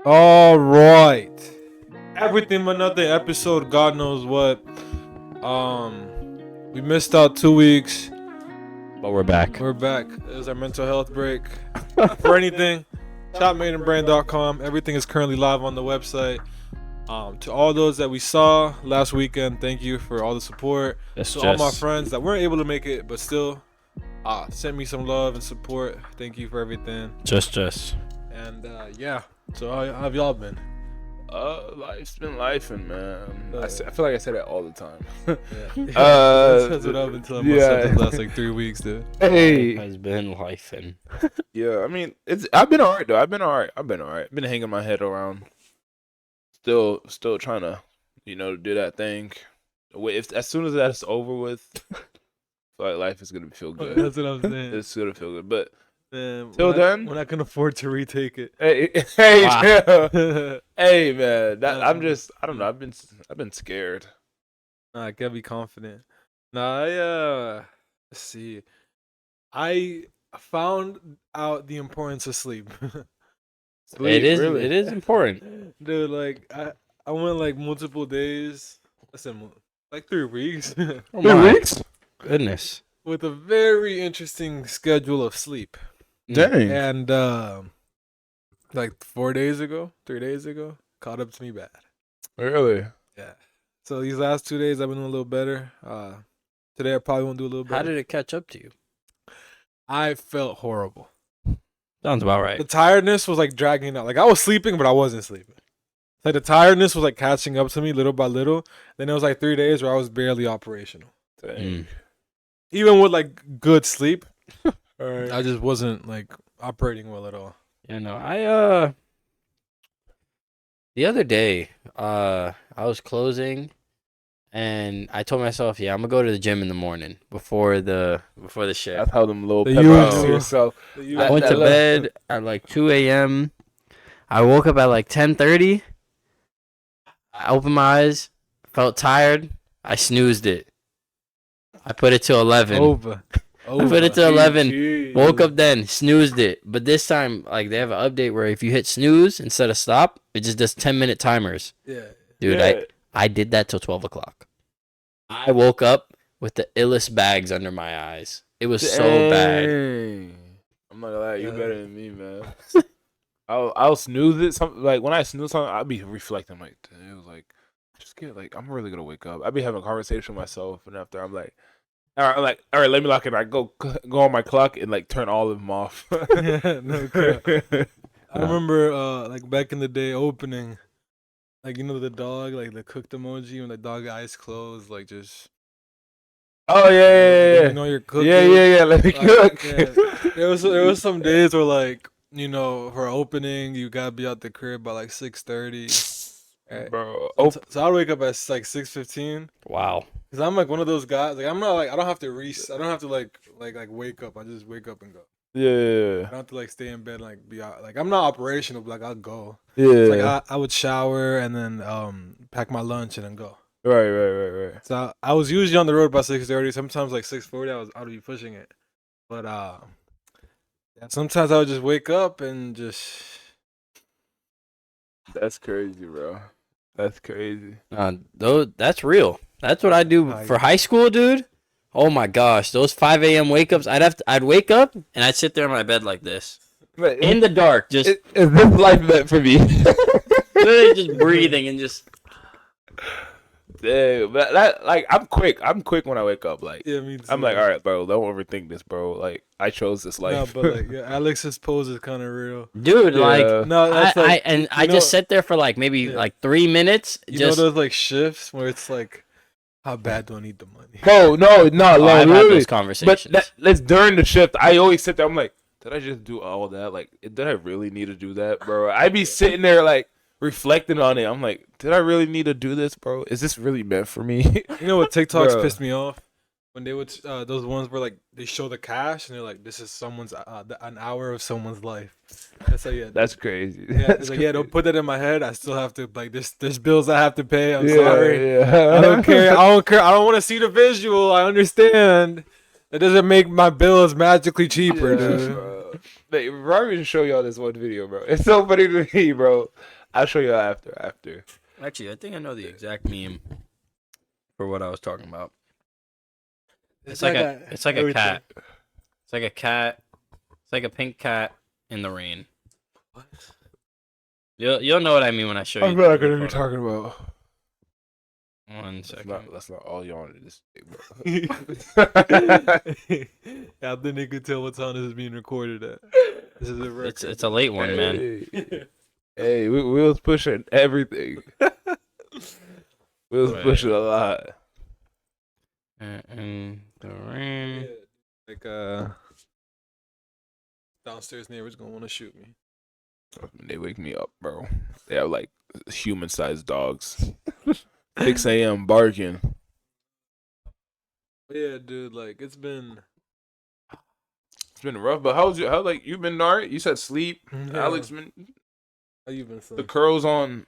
All right. Everything but nothing episode, God knows what. We missed out 2 weeks. But we're back. We're back. It was our mental health break. For anything, shopmadeinbrain.com. Everything is currently live on the website. To all those that we saw last weekend, thank you for all the support. To all my friends that weren't able to make it, but still sent me some love and support. Thank you for everything. Just. And yeah. So how have y'all been? Life's been lifing, man. I feel like I say that all the time. That's what I've been telling myself the last like 3 weeks, dude. Hey, Has been lifing. yeah. I mean, I've been alright though. I've been alright. Been hanging my head around. Still trying to, do that thing. As soon as that's over with, I feel like life is gonna feel good. That's what I'm saying. It's gonna feel good, but. Man, Till then, we're not gonna afford to retake it. Hey, Wow. yeah. Hey, man. I don't know. I've been scared. Nah, I gotta be confident. Nah, let's see. I found out the importance of sleep. It is. really? It is important. Dude, like I went like multiple days. Listen, like 3 weeks. Oh 3 my weeks? goodness. With a very interesting schedule of sleep. Dang. And like 3 days ago, caught up to me bad. Really? Yeah. So these last 2 days I've been doing a little better. Today I probably won't do a little better. How did it catch up to you? I felt horrible. Sounds about right. The tiredness was like dragging out. Like I was sleeping, but I wasn't sleeping. Like the tiredness was like catching up to me little by little. Then it was like 3 days where I was barely operational. Dang. Even with like good sleep, Alright. I just wasn't like operating well at all. I the other day, I was closing, and I told myself, I'm gonna go to the gym in the morning before the shift. That's how them little The pep usual. talks to yourself. I went to bed at like 2 a.m. I woke up at like 10:30. I opened my eyes, felt tired. I snoozed it. I put it to 11. Over. I put it to 11. Jeez. Woke up then, snoozed it. But this time, like, they have an update where if you hit snooze instead of stop, it just does 10-minute timers. Yeah. Dude, Yeah. I did that till 12 o'clock. I woke up with the illest bags under my eyes. It was so bad. Dang. I'm not gonna lie, you better than me, man. I'll snooze it. Like when I snooze something, I'll be reflecting like, it was like, I'm really gonna wake up. I'll be having a conversation with myself, and after I'm like, all right, let me lock it. I go on my clock and like turn all of them off. No crap. I remember like back in the day opening, like the dog, like the cooked emoji when the dog eyes closed, like just Oh yeah. You're cooking. Yeah. Let me cook. Yeah. There was some days where like for opening you gotta be out the crib by like 6:30. Bro. So I'd wake up at like 6:15. Wow. Cause I'm like one of those guys. Like I'm not like I don't have to like wake up. I just wake up and go. I Yeah. don't have to like stay in bed and, like be out. Like I'm not operational, but like I'll go. Yeah. It's like I would shower and then pack my lunch and then go. Right. So I was usually on the road by 6:30. Sometimes like 6:40, I would be pushing it. But yeah, sometimes I would just wake up and just. That's crazy, bro. That's crazy. Though that's real. That's what I do for high school, dude. Oh my gosh, those 5 a.m. wake ups. I'd wake up and I'd sit there in my bed like this, in the dark, just Is this life meant for me? literally just breathing and just. Dang, but that like I'm quick when I wake up. Like Yeah, me too. I'm like, all right, bro, don't overthink this, bro. Like I chose this No, life. but like Alex's pose is kind of real. Dude, Yeah. like No, that's like I just sit there for like maybe like 3 minutes. You Just know those like shifts where it's like, how bad do I need the money? Bro, no, I've had literally. those conversations. But that's during the shift. I always sit there. I'm like, did I just do all that? Like, did I really need to do that, bro? I be sitting there like reflecting on it. I'm like, did I really need to do this, bro? Is this really meant for me? You know what TikToks Bro. pissed me off? When they would those ones where like they show the cash and they're like, this is someone's an hour of someone's life. That's like That's crazy. yeah, it's like don't put that in my head. I still have to like there's bills I have to pay. I'm Yeah, sorry. yeah. I don't care. I don't want to see the visual. I understand. It doesn't make my bills magically cheaper, Yeah, dude. bro. Like, Robbie should show y'all this one video, bro. It's so funny to me, bro. I'll show y'all after. Actually, I think I know the exact meme for what I was talking about. It's like a cat. It's like a cat. It's like a pink cat in the rain. What? You'll know what I mean when I show you. I'm not gonna be talking about. 1 second. That's not all y'all need to say, bro. I think they could tell what time this is being recorded at. This is a record. It's a late one, man. Hey, we was pushing everything. We was pushing a lot. And the rain. Like downstairs neighbors gonna want to shoot me. They wake me up, bro. They have like human-sized dogs. 6 a.m. barking. Yeah, dude. Like it's been rough. But how like you been alright? You said sleep. Yeah. Alex been How you been? Son? the curls on.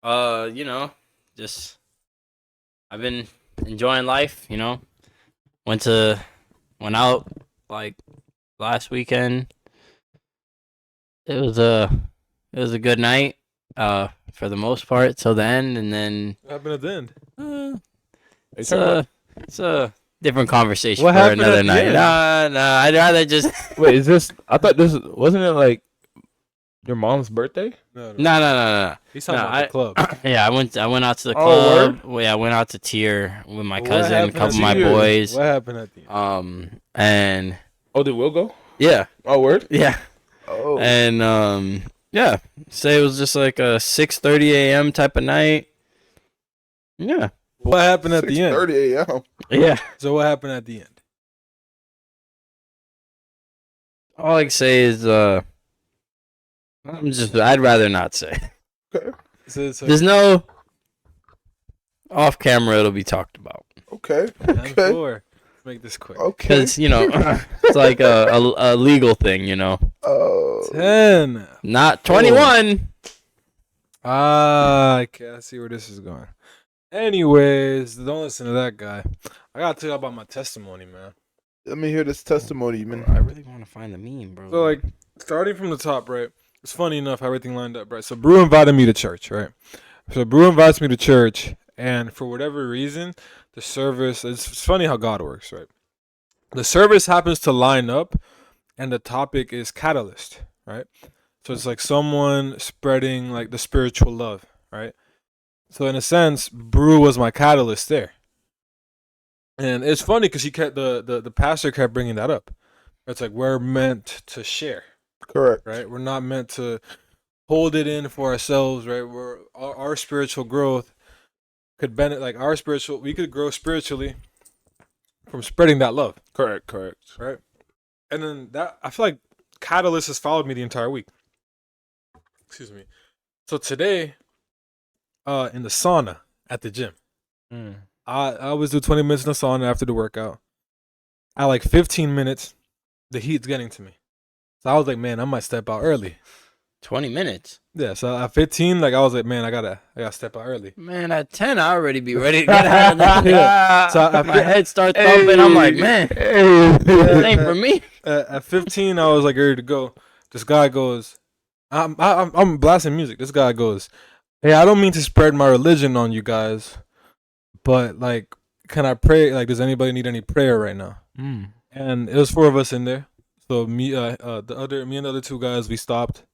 You know, just I've been enjoying life. You know, went out like last weekend. It was a good night. For the most part till the end, and then What happened at the end? it's a different conversation What for happened another at the night. end? No, I'd rather just Wait, is this? I thought this wasn't it like your mom's birthday? no. He's talking No, about the club. Yeah, I went out to the Oh, club. Well, yeah, I went out to Tier with my What cousin, a happened couple at of my Tier? boys. What happened at the end? And Oh, did Will go? yeah, Oh, word. yeah, Oh, and yeah. Say it was just like a 6:30 a.m. type of night. Yeah. What happened at the end? 6:30 a.m. Yeah. So what happened at the end? All I can say is I'd rather not say. So, There's no off camera it'll be talked about. Okay. 10-4. Let's make this quick. Okay. Cuz it's like a legal thing, 10. Not 21. Okay, I see where this is going. Anyways, don't listen to that guy. I gotta tell you about my testimony, man. Let me hear this testimony, man. I really want to find the meme, bro. So, like, starting from the top, right? It's funny enough how everything lined up, right? So, Brew invited me to church, right? So, Brew invites me to church, and for whatever reason, the service, it's funny how God works, right? The service happens to line up, and the topic is catalyst, right? So it's like someone spreading like the spiritual love, right? So in a sense, Brew was my catalyst there. And it's funny because he kept the pastor kept bringing that up. It's like we're meant to share, Correct. right? We're not meant to hold it in for ourselves, right? We're our spiritual growth could benefit, like we could grow spiritually from spreading that love, Correct. right? And then that I feel like catalyst has followed me the entire week. Excuse me. So today, in the sauna at the gym, I always do 20 minutes in the sauna after the workout. At like 15 minutes, the heat's getting to me. So I was like, man, I might step out early. 20 minutes. Yeah, so at 15, like I was like, man, I gotta step out early. Man, at 10 I already be ready to get out of there. Yeah. So my head starts thumping. I'm like, man, this ain't for me. At 15, I was like ready to go. This guy goes, I'm blasting music. This guy goes, hey, I don't mean to spread my religion on you guys, but like, can I pray? Like, does anybody need any prayer right now? And it was 4 of us in there. So me and the other 2 guys, we stopped.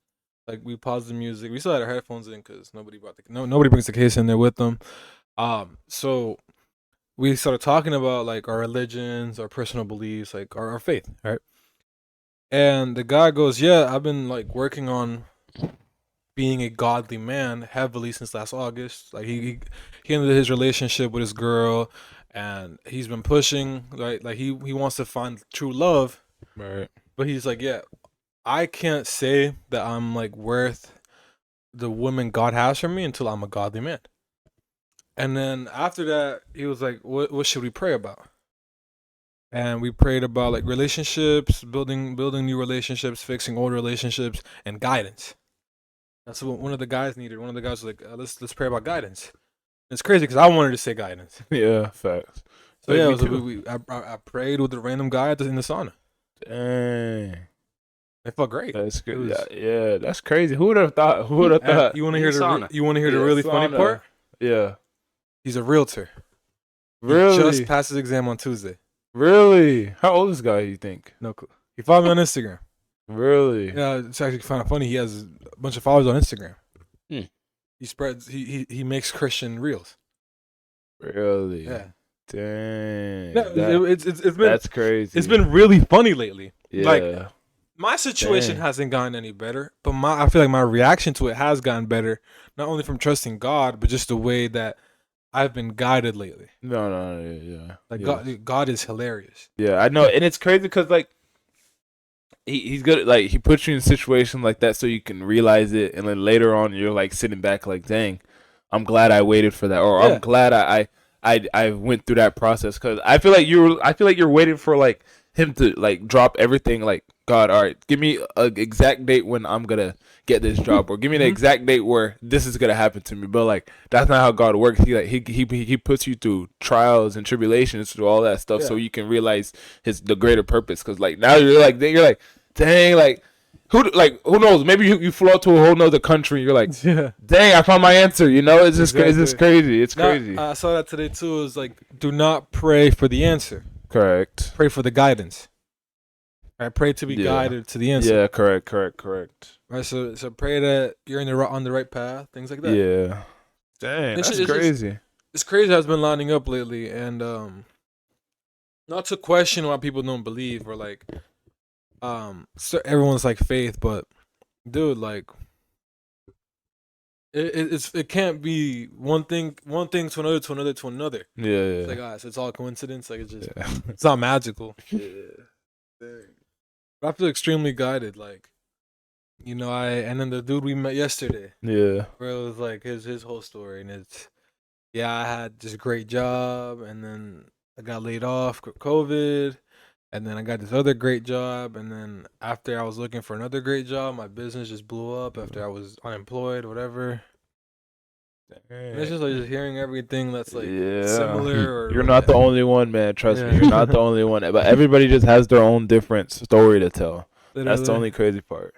Like we paused the music. We still had our headphones in because nobody brings the case in there with them. So we started talking about like our religions, our personal beliefs, like our faith, right? And the guy goes, yeah, I've been like working on being a godly man heavily since last August. Like he ended his relationship with his girl, and he's been pushing like he wants to find true love, Right. but he's like, yeah, I can't say that I'm like worth the woman God has for me until I'm a godly man. And then after that, he was like, what should we pray about? And we prayed about like relationships, building new relationships, fixing old relationships, and guidance. That's what one of the guys needed. One of the guys was like, let's pray about guidance. It's crazy because I wanted to say guidance. Yeah, facts. So yeah, I prayed with a random guy in the sauna. Dang. It felt great. That's good. was- Yeah, that's crazy. Who would have thought? Who would have And thought? you want to hear Sauna. the really funny sauna. part? Yeah. He's a realtor. Really? He just passed his exam on Tuesday. Really? How old is this guy, you think? No clue. He followed me on Instagram. Really? Yeah, it's actually kind of funny. He has a bunch of followers on Instagram. Hmm. He spreads. He makes Christian reels. Really? Yeah. Dang. No, it's been that's crazy. it's been really funny lately. yeah. like, My situation Dang. hasn't gotten any better, but I feel like my reaction to it has gotten better. Not only from trusting God, but just the way that I've been guided lately. no, yeah. Like yeah. God is hilarious. Yeah, I know, and it's crazy because like he's good. Like he puts you in a situation like that so you can realize it, and then later on you're like sitting back like, dang, I'm glad I waited for that, or Yeah. I'm glad I went through that process because I feel like you're waiting for like him to like drop everything. Like, God, all right, give me an exact date when I'm gonna get this job, or give me the exact date where this is gonna happen to me. But like that's not how God works. He puts you through trials and tribulations through all that stuff so you can realize the greater purpose. Because like now you're like dang, like who knows? Maybe you flew out to a whole nother country. And you're like, Yeah. dang, I found my answer. You know, it's just Exactly. it's crazy. It's crazy. I saw that today too. It was like, do not pray for the answer. Correct. Pray for the guidance. Right? Pray to be Yeah. guided to the answer. Yeah. Correct. Right. So pray that you're on the right path. Things like that. Yeah. Dang, It's that's just- crazy. It's crazy how it's been lining up lately, and not to question why people don't believe or like so everyone's like faith, but dude, like it can't be one thing to another to another to another. Yeah. It's like guys, it's all coincidence. Like it's just Yeah. it's not magical. Yeah. But I feel extremely guided. Like, you know, and then the dude we met yesterday, Yeah. where it was like his whole story, and it's I had this great job, and then I got laid off with COVID, and then I got this other great job, and then after I was looking for another great job, my business just blew up after I was unemployed, whatever. And it's just like just hearing everything that's like similar. Or You're not the only one, man. Trust Yeah. me, you're not the only one. But everybody just has their own different story to tell. That's the literally. only crazy part.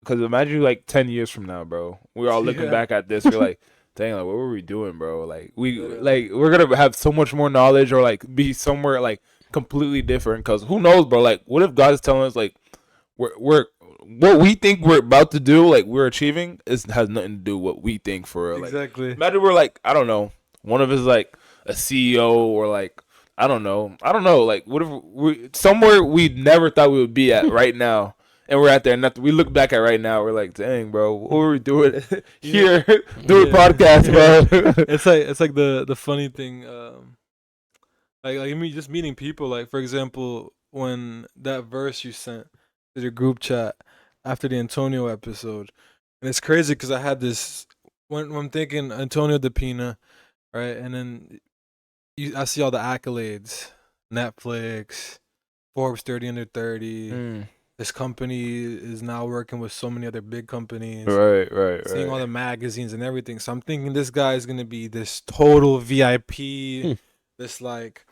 Because imagine like 10 years from now, bro. We're all looking Yeah. back at this. We're like, dang, like what were we doing, bro? Like Literally. we're gonna have so much more knowledge, or like be somewhere like completely different. Because who knows, bro? Like, what if God's telling us like we're what we think we're about to do, like we're achieving, has nothing to do with what we think for real. Like, Exactly. imagine we're like, I don't know, one of us is like a CEO, or like I don't know, like what if we somewhere we never thought we would be at right now, and we're at there, and we look back at right now, we're like, dang, bro, what were we doing here doing podcast, bro? It's like the funny thing, like me just meeting people. Like for example, when that verse you sent to your group chat after the Antonio episode, and it's crazy because I had this when I'm thinking Antonio DePina, right, and then I see all the accolades, Netflix, Forbes 30 under 30. This company is now working with so many other big companies. Right. Seeing all the magazines and everything. So I'm thinking this guy is gonna be this total VIP, this like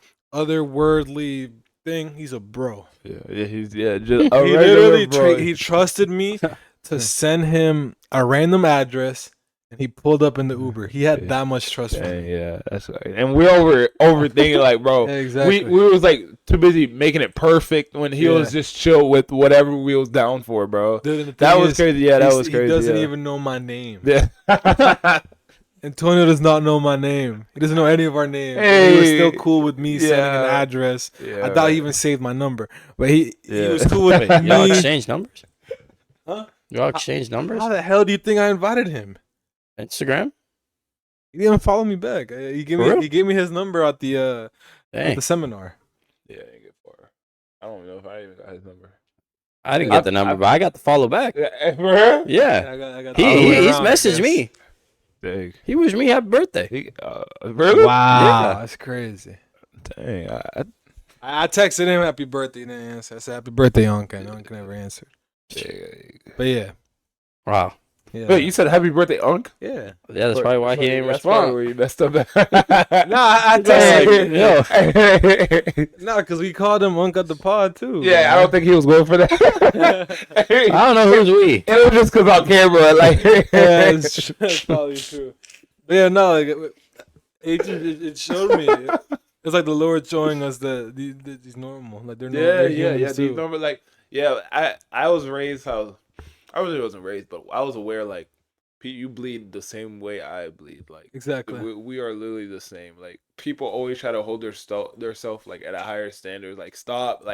otherworldly thing. He's a bro. He's just a He regular literally bro. he trusted me to send him a random address, and he pulled up in the Uber. He had that much trust for me. Yeah, that's right. And we're overthinking, like, bro. Yeah, exactly. We was like too busy making it perfect when he was just chill with whatever we was down for, bro. Dude, and the That thing was is, crazy. Yeah, that was crazy. He doesn't yeah. even know my name. Yeah. Antonio does not know my name. He doesn't know any of our names. Hey. He was still cool with me sending an Yeah. address. Yeah, I thought he even saved my number, but he Yeah. was cool with Wait, y'all me. exchange numbers? Huh? Y'all exchange numbers? How the hell do you think I invited him? Instagram? He didn't follow me back. He gave me his number at the Dang. seminar. Yeah, I didn't get far. I don't know if I even got his number. I didn't get the number, but I got the follow back. Yeah, for her? Yeah. I got He's all the way around, I messaged guess. me. Dang. He wished me happy birthday. Really? Wow, Yeah. that's crazy. Dang. I texted him happy birthday. He didn't answer. I said happy birthday, Uncle. And Uncle never answered. But yeah, Wow. Yeah. Wait, you said happy birthday, Unc? Yeah. Yeah, that's probably why he ain't That's probably respond. where you messed up. Nah, I Like, yo, Nah, because we called him Unc at the pod too. Yeah, I don't think he was going for that. I don't know who's we. It was just because on camera, like. Yeah, that's probably true. But yeah, no, like it showed me. It's like the Lord showing us that these normal, like they're normal. They're humans Do you too. remember, like, I was raised how, I really wasn't raised, but I was aware, like, you bleed the same way I bleed. Like, Exactly. we are literally the same. Like, people always try to hold their self like at a higher standard. Like, stop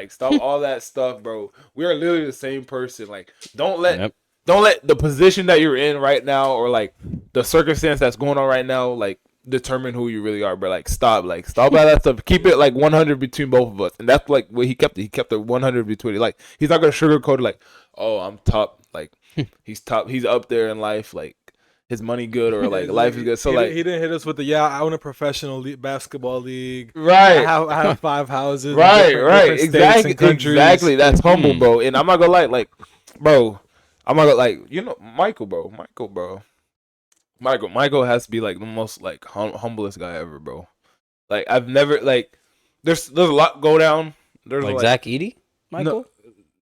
all that stuff, bro. We are literally the same person. Like, don't let the position that you're in right now, or like the circumstance that's going on right now, like, determine who you really are, bro. Like, stop all that stuff. Keep it like 100 between both of us, and that's like what he kept it. He kept it 100 between it. Like, he's not gonna sugarcoat it. Like, oh, I'm top. Like, he's top. He's up there in life. Like, his money good, or like life is good. So like, he didn't hit us with the I own a professional basketball league. right? I have 5 houses. Right. Different states and countries. Exactly. That's humble, bro. And I'm not gonna lie, like, bro. I'm not gonna, like, Michael, bro. Michael has to be like the most like humblest guy ever, bro. Like, I've never, like, there's a lot go down. There's Like Zach Eady, Michael.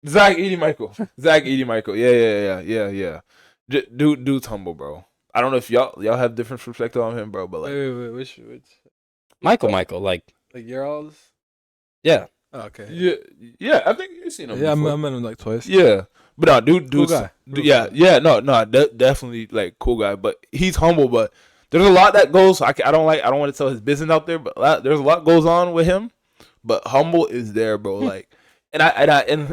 No, Zach Eady Michael. Yeah. Dude's humble, bro. I don't know if y'all have different perspective on him, bro. But like, wait, which Michael, like your olds? yeah. Oh, okay. Yeah. I think you've seen him. Yeah, I before. met him like twice. Yeah, but no, dude's Cool guy. definitely like cool guy. But he's humble. But there's a lot that goes. I don't want to tell his business out there, but there's a lot goes on with him. But humble is there, bro. Like, and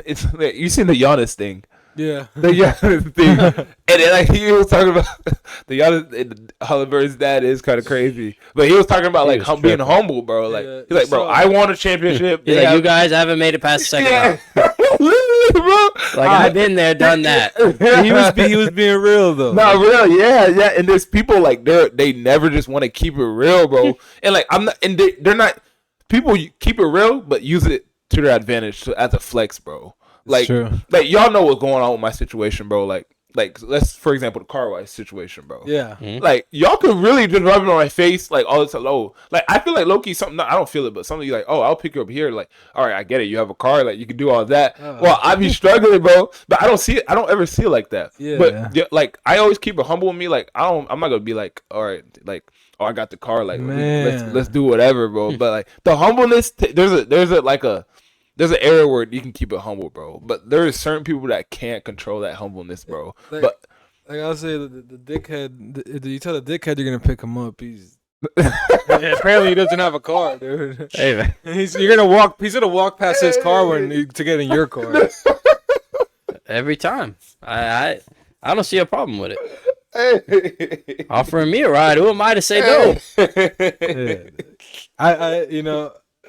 it's like, you seen the Giannis thing. Yeah. The Giannis thing, and then, like, he was talking about the Giannis. Halliburton's dad is kind of crazy, but he was talking about like being humble, bro. Like, Yeah, he's like, bro, I won a championship. He's like, you guys haven't made it past the second round. Literally, bro. Like, I've been there, done that. he was being real though. Not real, yeah. And there's people like they never just want to keep it real, bro. And like, I'm not, and they're not. People keep it real, but use it to their advantage as a flex, bro. Like, like, y'all know what's going on with my situation, bro. Like let's, for example, the car wash situation, bro. Yeah. Mm-hmm. Like, y'all could really just rub it on my face, like, all this low. Like, I feel like low-key something. I don't feel it, but something like, oh, I'll pick you up here. Like, all right, I get it. You have a car. Like, you can do all that. Well, I be struggling, bro. But I don't see it. I don't ever see it like that. Yeah. But like, I always keep it humble with me. Like, I'm not gonna be like, all right, like, oh, I got the car. Like, let's do whatever, bro. But like, the humbleness, there's an area where you can keep it humble, bro. But there is certain people that can't control that humbleness, bro. Like I'll say, the dickhead. You tell the dickhead you're gonna pick him up. Apparently he doesn't have a car, dude. Hey, man. He's gonna walk past his car to get in your car. Every time. I don't see a problem with it. Hey. Offering me a ride, who am I to say no? Yeah.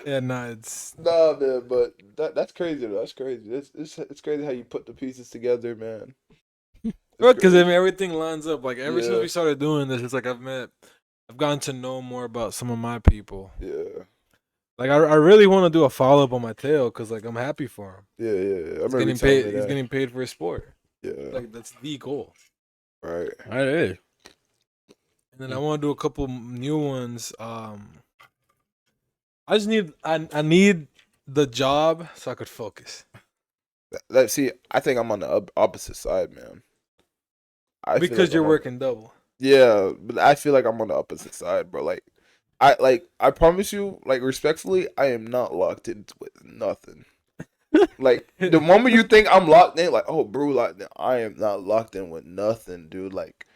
It's Nah, man, but that's crazy, though. That's crazy. It's crazy how you put the pieces together, man. because everything lines up. Like, ever since we started doing this, it's like I've gotten to know more about some of my people. Yeah. Like, I really want to do a follow up on my tail, because like I'm happy for him. Yeah. He's getting paid. He's getting paid for his sport. Yeah. Like, that's the goal. Right. That is. And then I want to do a couple new ones. I just need I need the job so I could focus. See, I think I'm on the opposite side, man. Because you're working double. Yeah, but I feel like I'm on the opposite side, bro. Like, I promise you, like, respectfully, I am not locked in with nothing. Like, the moment you think I'm locked in, like, oh, bro, locked in, I am not locked in with nothing, dude. Like,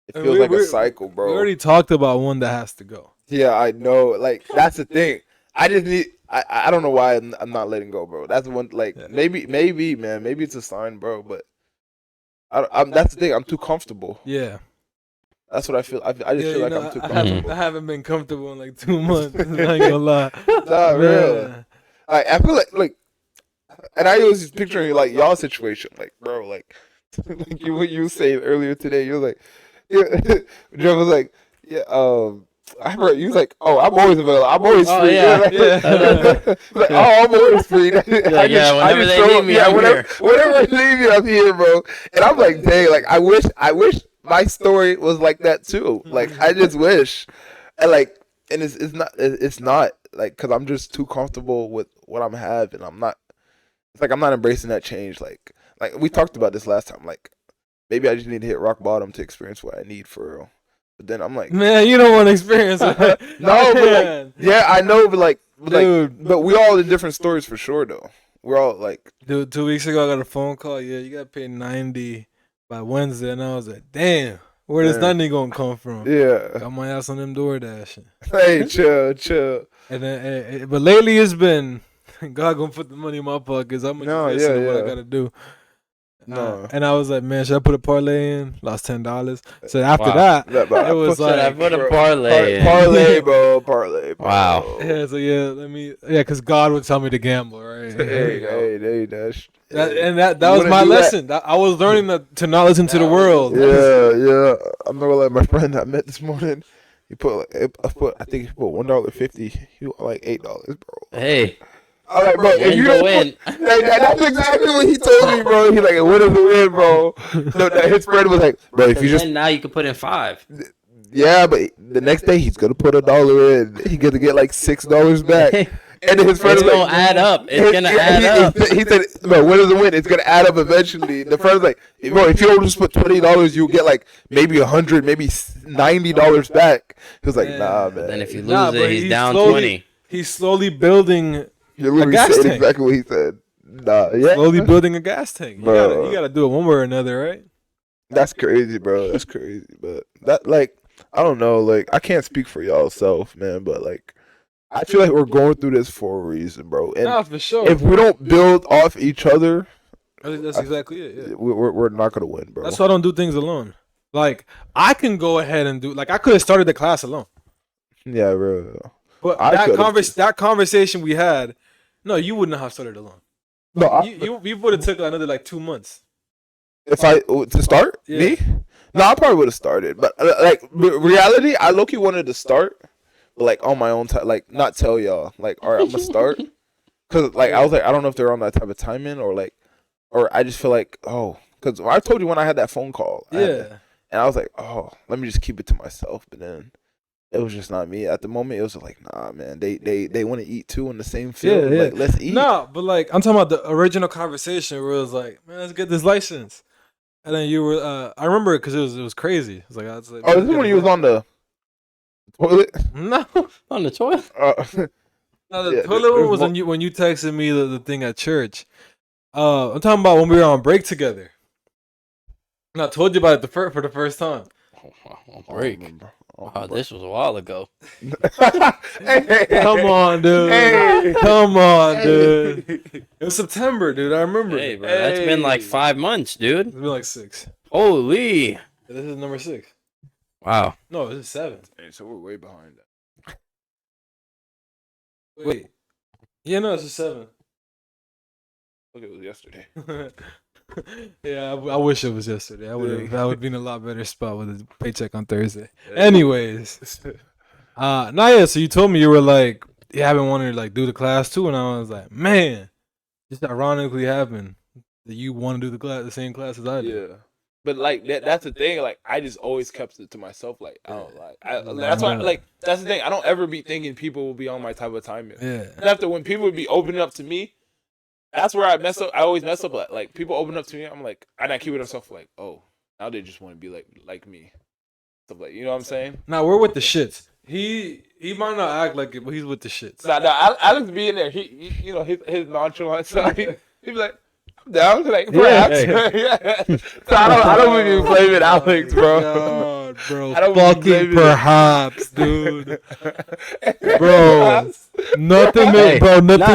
it feels like a cycle, bro. We already talked about one that has to go. Yeah, I know. Like, that's the thing. I just need. I don't know why I'm not letting go, bro. That's one. Like, maybe, man. Maybe it's a sign, bro. But that's the thing. I'm too comfortable. Yeah. That's what I feel. I just feel like I'm too comfortable. I haven't been comfortable in like 2 months. I ain't gonna lie. Nah, real. Like, I feel like, and I was just picturing like y'all situation, like, bro, like what you said earlier today. You were like, Joe was like, yeah, I heard you was like, oh, I'm always available. I'm always free. Like, oh, I'm always free. Whenever they need me, I'm here. Whenever they need me, I'm here, bro. And I'm like, dang, like, I wish my story was like that too. Like I just wish, and it's not like because I'm just too comfortable with what I'm having. I'm not. It's like I'm not embracing that change. Like we talked about this last time. Like maybe I just need to hit rock bottom to experience what I need for real. But then I'm like, man, you don't want to experience it. no, but like, yeah, I know, but like, Dude. but we all in different stories for sure though. We're all like, dude, 2 weeks ago I got a phone call. Yeah, you got to pay 90 by Wednesday, and I was like, damn, where this 90 gonna come from? yeah. Got my ass on them door dashing. Hey, chill. And then, but lately it's been God gonna put the money in my pockets. I'm gonna listen to what I gotta do. No. And I was like, man, should I put a parlay in? Lost $10. So after that, it was like, I put a parlay in. Parlay, bro. Wow. Yeah, so because God would tell me to gamble, right? Hey, that was my lesson. I was learning to not listen to the world. Yeah. I'm not gonna let my friend I met this morning. I think he put $1.50. He won like $8, bro. Hey. All right, bro. If you don't win, that's exactly what he told me, bro. He like, what is the win, bro? His friend was like, bro, if you just now you can put in 5. Yeah, but the next day he's gonna put $1 in. He gonna get like $6 back. And then his friend it's was gonna like, add up. It's gonna add up. He said, "Bro, when is the win? It's gonna add up eventually." The friend was like, "Bro, if you don't just put $20, you'll get like maybe $100, maybe $90 back." He was like, "Nah, man." Then if you lose it, he's down 20. He's slowly building You're literally a gas saying tank. exactly what he said. Nah, yeah. Slowly building a gas tank. Bro. You gotta do it one way or another, right? That's crazy, bro. That's crazy. But that, like, I don't know. Like, I can't speak for y'all self, man. But like, I feel like we're going through this for a reason, bro. And Nah, for sure. if we don't build off each other, That's exactly it. Yeah. we're not gonna win, bro. That's why I don't do things alone. Like I can go ahead and do. Like I could have started the class alone. Yeah, bro. But that conversation we had, no, you wouldn't have started alone. No, You would have took another like 2 months. if I to start me, no, I probably would have started. But like reality, I low-key wanted to start, but like on my own time, like not tell y'all. Like, all right, I'm gonna start, cause like I was like, I don't know if they're on that type of timing or I just feel like cause I told you when I had that phone call, and I was like, let me just keep it to myself, but then. It was just not me at the moment. It was like, nah, man. They want to eat too in the same field. Like, let's eat. No, but like I'm talking about the original conversation where it was like, man, let's get this license. And then you were, I remember it because it was crazy. It was like, this is when you was on the toilet? No, on the toilet. No, the toilet one was when you texted me the thing at church. I'm talking about when we were on break together. And I told you about it for the first time. On break. Wow, this was a while ago. Come on, dude. Come on, dude. It was September, dude. I remember. Hey, bro, that's been like 5 months, dude. It's been like 6. Holy. This is number 6. Wow. No, this is 7. Hey, so we're way behind that. Wait. Yeah, no, this is 7. Look, it was yesterday. Yeah, I wish it was yesterday. I would be in a lot better spot with a paycheck on Thursday. Anyways, so you told me you were like you haven't wanted to like do the class too, and I was like, man, just ironically happened that you want to do the same class as I do. Yeah, but like that's the thing. Like I just always kept it to myself. Like I don't that's why like that's the thing. I don't ever be thinking people will be on my type of timing. Yeah. And after when people would be opening up to me. That's where I mess up. I always mess up. Like people open up to me, I'm like, and I keep it myself. Like, oh, now they just want to be like me. Stuff like, you know what I'm saying? Now we're with the shits. He might not act like it, but he's with the shits. Nah, Alex be in there. He you know, his nonchalant side. He be like, I'm down. Like, perhaps. Yeah. So I don't even blame it, Alex, bro. God, bro. I don't fucking perhaps, dude. Bro. Nothing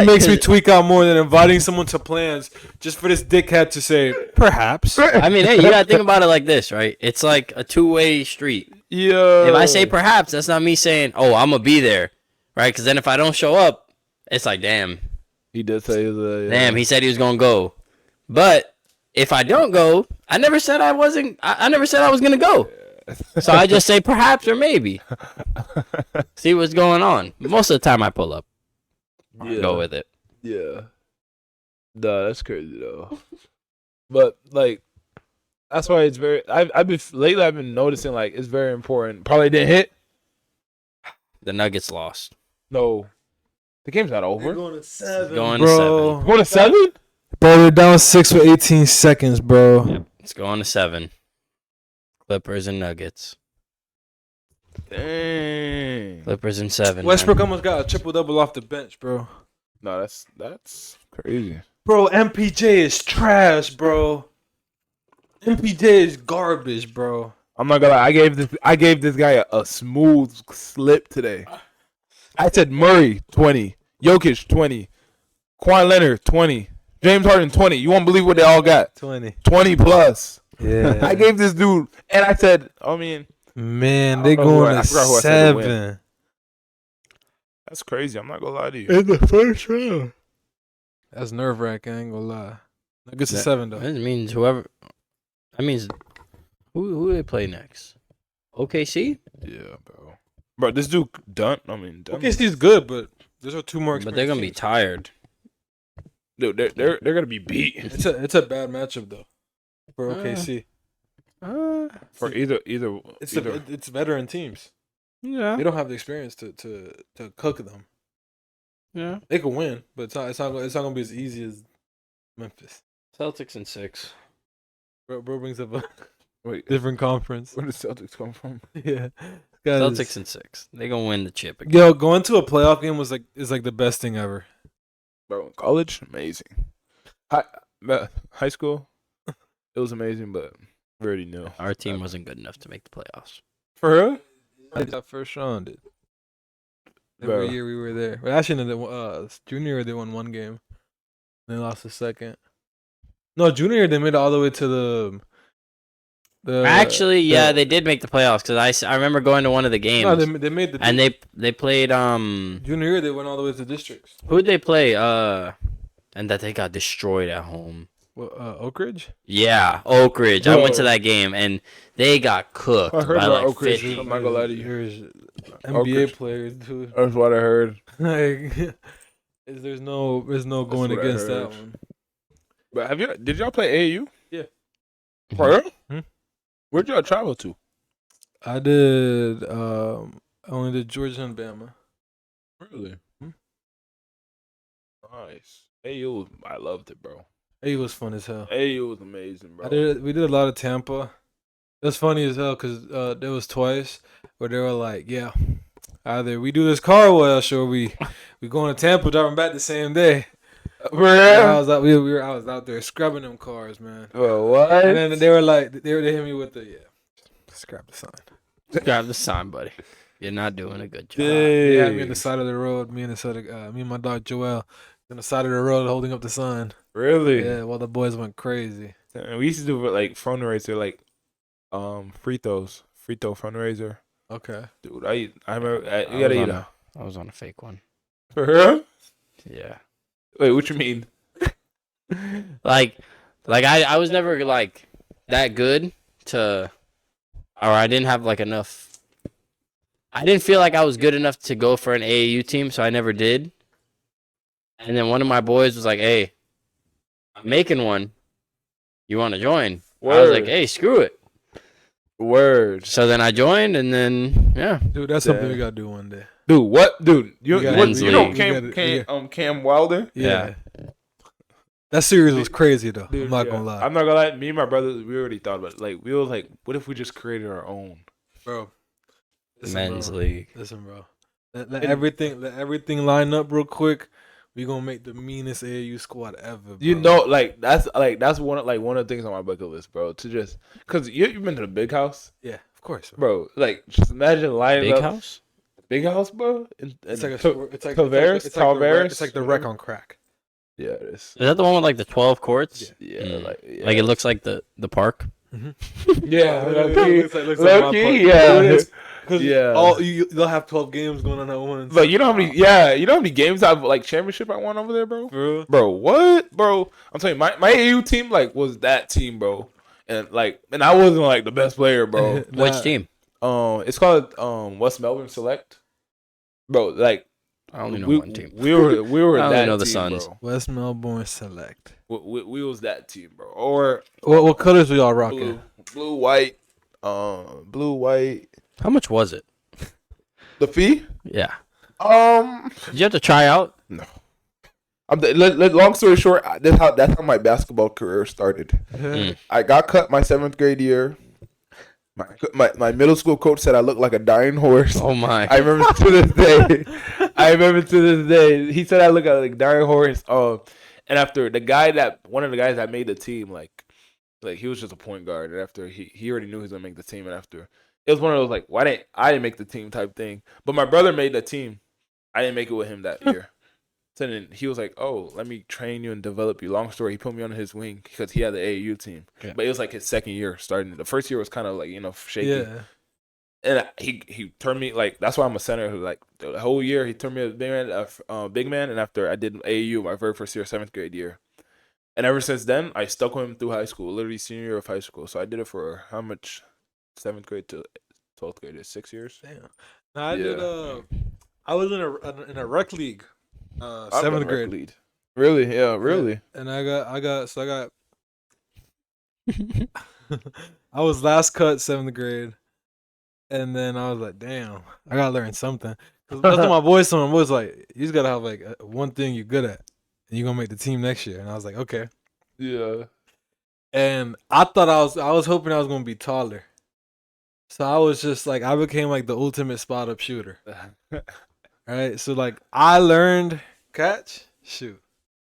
makes me tweak out more than inviting someone to plans just for this dickhead to say, perhaps. I mean, hey, you gotta think about it like this, right? It's like a two-way street. Yeah. If I say perhaps, that's not me saying, oh, I'm gonna be there, right? Because then if I don't show up, it's like, damn. He did say that. Yeah. Damn, he said he was gonna go. But if I don't go, I never said I wasn't. I never said I was gonna go. So I just say perhaps or maybe. See what's going on. Most of the time I pull up. Yeah. Go with it. Yeah. Nah, that's crazy though. But like, That's why it's very. I've been lately. I've been noticing like it's very important. Probably didn't hit. The Nuggets lost. No, the game's not over. They're going to 7, Going to bro. Going to 7? Bro, they're down 6 with 18 seconds, bro. Yep, it's going to 7. Clippers and Nuggets. Dang. Clippers and 7. Westbrook almost got a triple double off the bench, bro. No, that's crazy. Bro, MPJ is trash, bro. MPJ is garbage, bro. I'm not gonna lie. I gave this guy a smooth slip today. I said Murray 20, Jokic 20, Kawhi Leonard 20, James Harden 20. You won't believe what they all got. 20. 20 plus. Yeah. I gave this dude, and I said, I mean, Man, I they don't know going I to forgot who I said to win. 7. that's crazy. I'm not gonna lie to you. In the first round. That's nerve wracking, I ain't gonna lie. Nuggets to 7 though. That means whoever. That means who they play next? OKC? Yeah, bro. This dude done. Dunn. OKC's good, but there's 2 more. But they're gonna be tired. Dude, they're gonna be beat It's a bad matchup though for OKC. for either. It's veteran teams. Yeah. They don't have the experience to cook them. Yeah. They can win, but it's not gonna be as easy as Memphis. Celtics and 6. Bro brings up a Wait, different conference. where did Celtics come from? Yeah, Celtics and 6. They gonna win the chip again. Yo, going to a playoff game is like the best thing ever. Bro, college, amazing. High school, it was amazing, but we already knew. Our team wasn't good enough to make the playoffs. For real? That first round, dude. Bro. Every year we were there. Well, actually, junior year they won 1 game, they lost the second. No, junior year they made it all the way to the. Actually, yeah, they did make the playoffs because I remember going to one of the games. No, they made the. and they played junior year they went all the way to districts. who'd they play? And that they got destroyed at home. Well, Oak Ridge. Yeah, Oak Ridge. I Bro. went to that game and they got cooked I heard by about like Oak Ridge. 50. I'm not gonna lie to you. There's Oak NBA Ridge. players, dude. That's what I heard. Like, there's no going what I against that heard. one. But did y'all play AAU? Yeah. For real? Hmm? Where'd y'all travel to? I did. I only did Georgia and Bama. Really? Nice. AAU, I loved it, bro. It was fun as hell. AAU was amazing, bro. We did a lot of Tampa. It was funny as hell because there was twice where they were like, yeah, either we do this car wash or we going to Tampa driving back the same day. For real? I was out there scrubbing them cars, man. Bro, what? And then they were like, they hit me with the scrap the sign. Grab the sign, buddy. You're not doing a good job. Yeah, me on the side of the road. Me and my dog Joel on the side of the road holding up the sign. Really? Yeah, while the boys went crazy. And we used to do like fundraiser, like free throw fundraiser. Okay. Dude, I remember you I gotta was eat on a. I was on a fake one. For real? Yeah. Wait, what you mean? Like I was never like that good to, or I didn't have like enough. I didn't feel like I was good enough to go for an AAU team, so I never did. And then one of my boys was like, "Hey, I'm making one. You want to join?" I was like, "Hey, screw it." Word. So then I joined, and then yeah. Dude, that's something we gotta do one day. Dude, what? Dude, you gotta- Men's know league. Cam Wilder? Yeah. That series was crazy though. Dude, I'm not yeah. gonna lie. I'm not gonna lie. Me and my brothers, we already thought about it. Like, we were like, what if we just created our own? Bro. Men's league. Listen, bro. Let everything line up real quick. We gonna make the meanest AAU squad ever. Bro. You know, that's one of the things on my bucket list, bro. To just because you've been to the big house, Yeah, of course, bro. Like, just imagine lining Big up house? big house, bro. It's like Tavares. the wreck on crack. Yeah, it is. Is that the one with like the 12 courts? Yeah, Mm. Like it looks like the park. Yeah, Looks like my low-key, part. yeah. Because Yeah. they'll have 12 games going on at once. But you know how many games I've like championship I won over there, bro? For real? Bro, what? Bro, I'm telling you, my AU team like was that team, bro. And I wasn't like the best player, bro. Which team? It's called West Melbourne Select. Bro, like I only know we, one team. We were I only that know the team, Suns. bro. West Melbourne Select. We was that team, bro. Or What colors were y'all rocking? Blue, white. How much was it? The fee? Yeah. Did Did you have to try out? No. Long story short, that's how my basketball career started. Mm. I got cut my 7th grade year. My middle school coach said I looked like a dying horse. Oh my. I remember to this day. He said I look like a dying horse. And after one of the guys that made the team, like he was just a point guard, and after he already knew he was gonna make the team, and after it was one of those like, I didn't make the team type thing. But my brother made the team. I didn't make it with him that year. So then he was like, "Oh, let me train you and develop you." Long story, he put me on his wing because he had the AAU team. Yeah. But it was like his second year starting. The first year was kind of like, shaky. Yeah. And he turned me like, that's why I'm a center. Like the whole year he turned me a big man. And after I did AAU my very first year, 7th grade year, and ever since then I stuck with him through high school, literally senior year of high school. So I did it for how much? 7th grade to 12th grade is 6 years. Damn. Now I did. I was in a rec league. I've 7th done rec grade. lead. Really? Yeah, really. And I got. I was last cut 7th grade, and then I was like, damn, I gotta learn something. 'Cause that's what my boys told me. My boys like, you just gotta have like one thing you're good at, and you're gonna make the team next year. And I was like, okay. Yeah. And I thought I was hoping I was gonna be taller. So I was just like, I became like the ultimate spot up shooter. Right? So like I learned catch, shoot.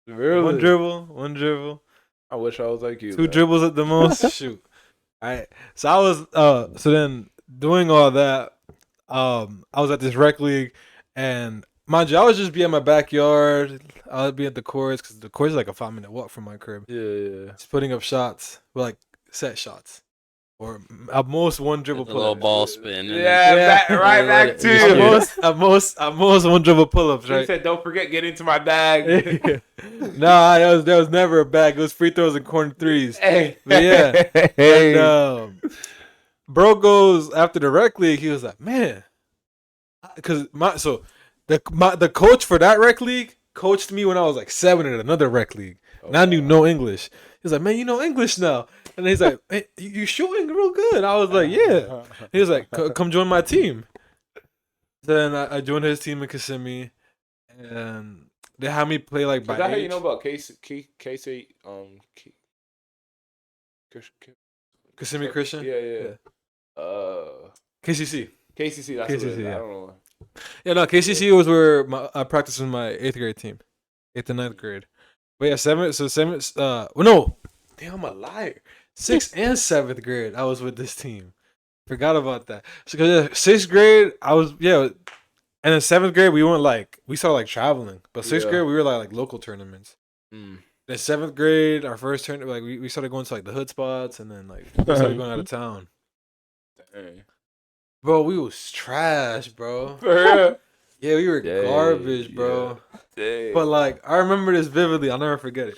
Really? One dribble. I wish I was like you. Two man. dribbles at the most, shoot. All right. So I was so then doing all that, I was at this rec league, and mind you, I would just be in my backyard. I would be at the courts because the courts is like a 5-minute walk from my crib. Yeah. Just putting up shots, but like set shots, or at most one dribble The little pull-up. ball spin. Yeah, right back to At you. most one dribble pull-ups, He right? said, "Don't forget, get into my bag." Nah, there was never a bag. It was free throws and corner threes. Hey, But yeah. Hey. And bro goes after the rec league. He was like, man, because the coach for that rec league coached me when I was like 7 in another rec league, and I knew no English. He was like, man, you know English now. And he's like, hey, you shooting real good. I was like, yeah. He was like, come join my team. Then I joined his team in Kissimmee, and they had me play like by Is that how age. you know about Casey? Kissimmee Christian? Yeah. KCC. KCC. That's what it is. KCC, yeah. I don't know. Yeah, no, KCC was where I practiced with my 8th grade team, 8th and 9th grade. But yeah, 7th. Well, no, damn, I'm a liar. 6th and 7th grade, I was with this team. Forgot about that. So, 6th grade, I was and then 7th grade we started like traveling. But 6th grade we were like local tournaments. Mm. Then 7th grade, our first tournament, like we started going to like the hood spots, and then like we started going out of town. Dang. Bro, we was trash, bro. For real? Yeah, we were Dang, garbage, bro. Dang. But like, I remember this vividly. I'll never forget it,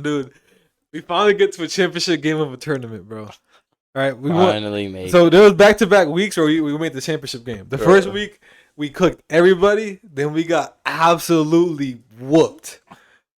dude. We finally get to a championship game of a tournament, bro. All right, we won. Finally made. So there was back-to-back weeks where we made the championship game. The first week we cooked everybody. Then we got absolutely whooped.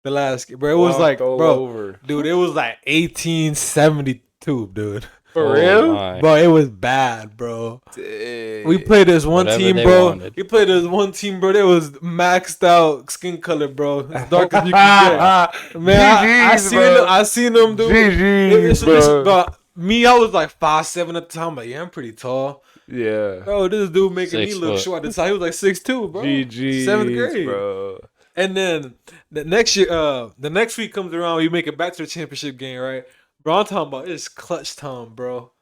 The last, bro, it was like, bro, dude, it was like 1872, dude. For real? My. Bro, it was bad, bro. Dang. We played this one Whatever team, they bro. wanted. We played this one team, bro. That was maxed out skin color, bro. As dark as you can get. Man, I seen them, dude. But me, I was like 5'7" at the time. Like, yeah, I'm pretty tall. Yeah. Bro, this dude making me 6 look foot. short at the time. He was like 6'2", bro. GG. 7th grade. Bro. And then the next year, the next week comes around, we make it back to the championship game, right? Bro, I'm talking about it's clutch time, bro.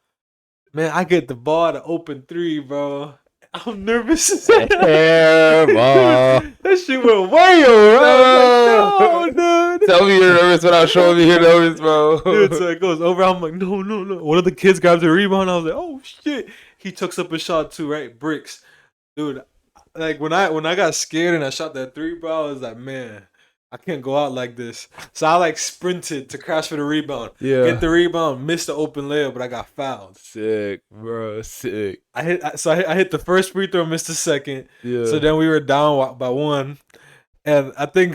Man, I get the ball to open 3, bro. I'm nervous. Terrible. That shit went way over. I was like, no, dude. Tell me you're nervous without showing me you're nervous, bro. Dude, so it goes over. I'm like, no. One of the kids grabs the rebound. I was like, oh shit. He tucks up a shot too, right? Bricks. Dude, like when I got scared and I shot that 3, bro, I was like, man. I can't go out like this. So I like sprinted to crash for the rebound. Yeah. Get the rebound, missed the open layup, but I got fouled. Sick, bro. Sick. I hit the first free throw, missed the second. Yeah. So then we were down by one, and I think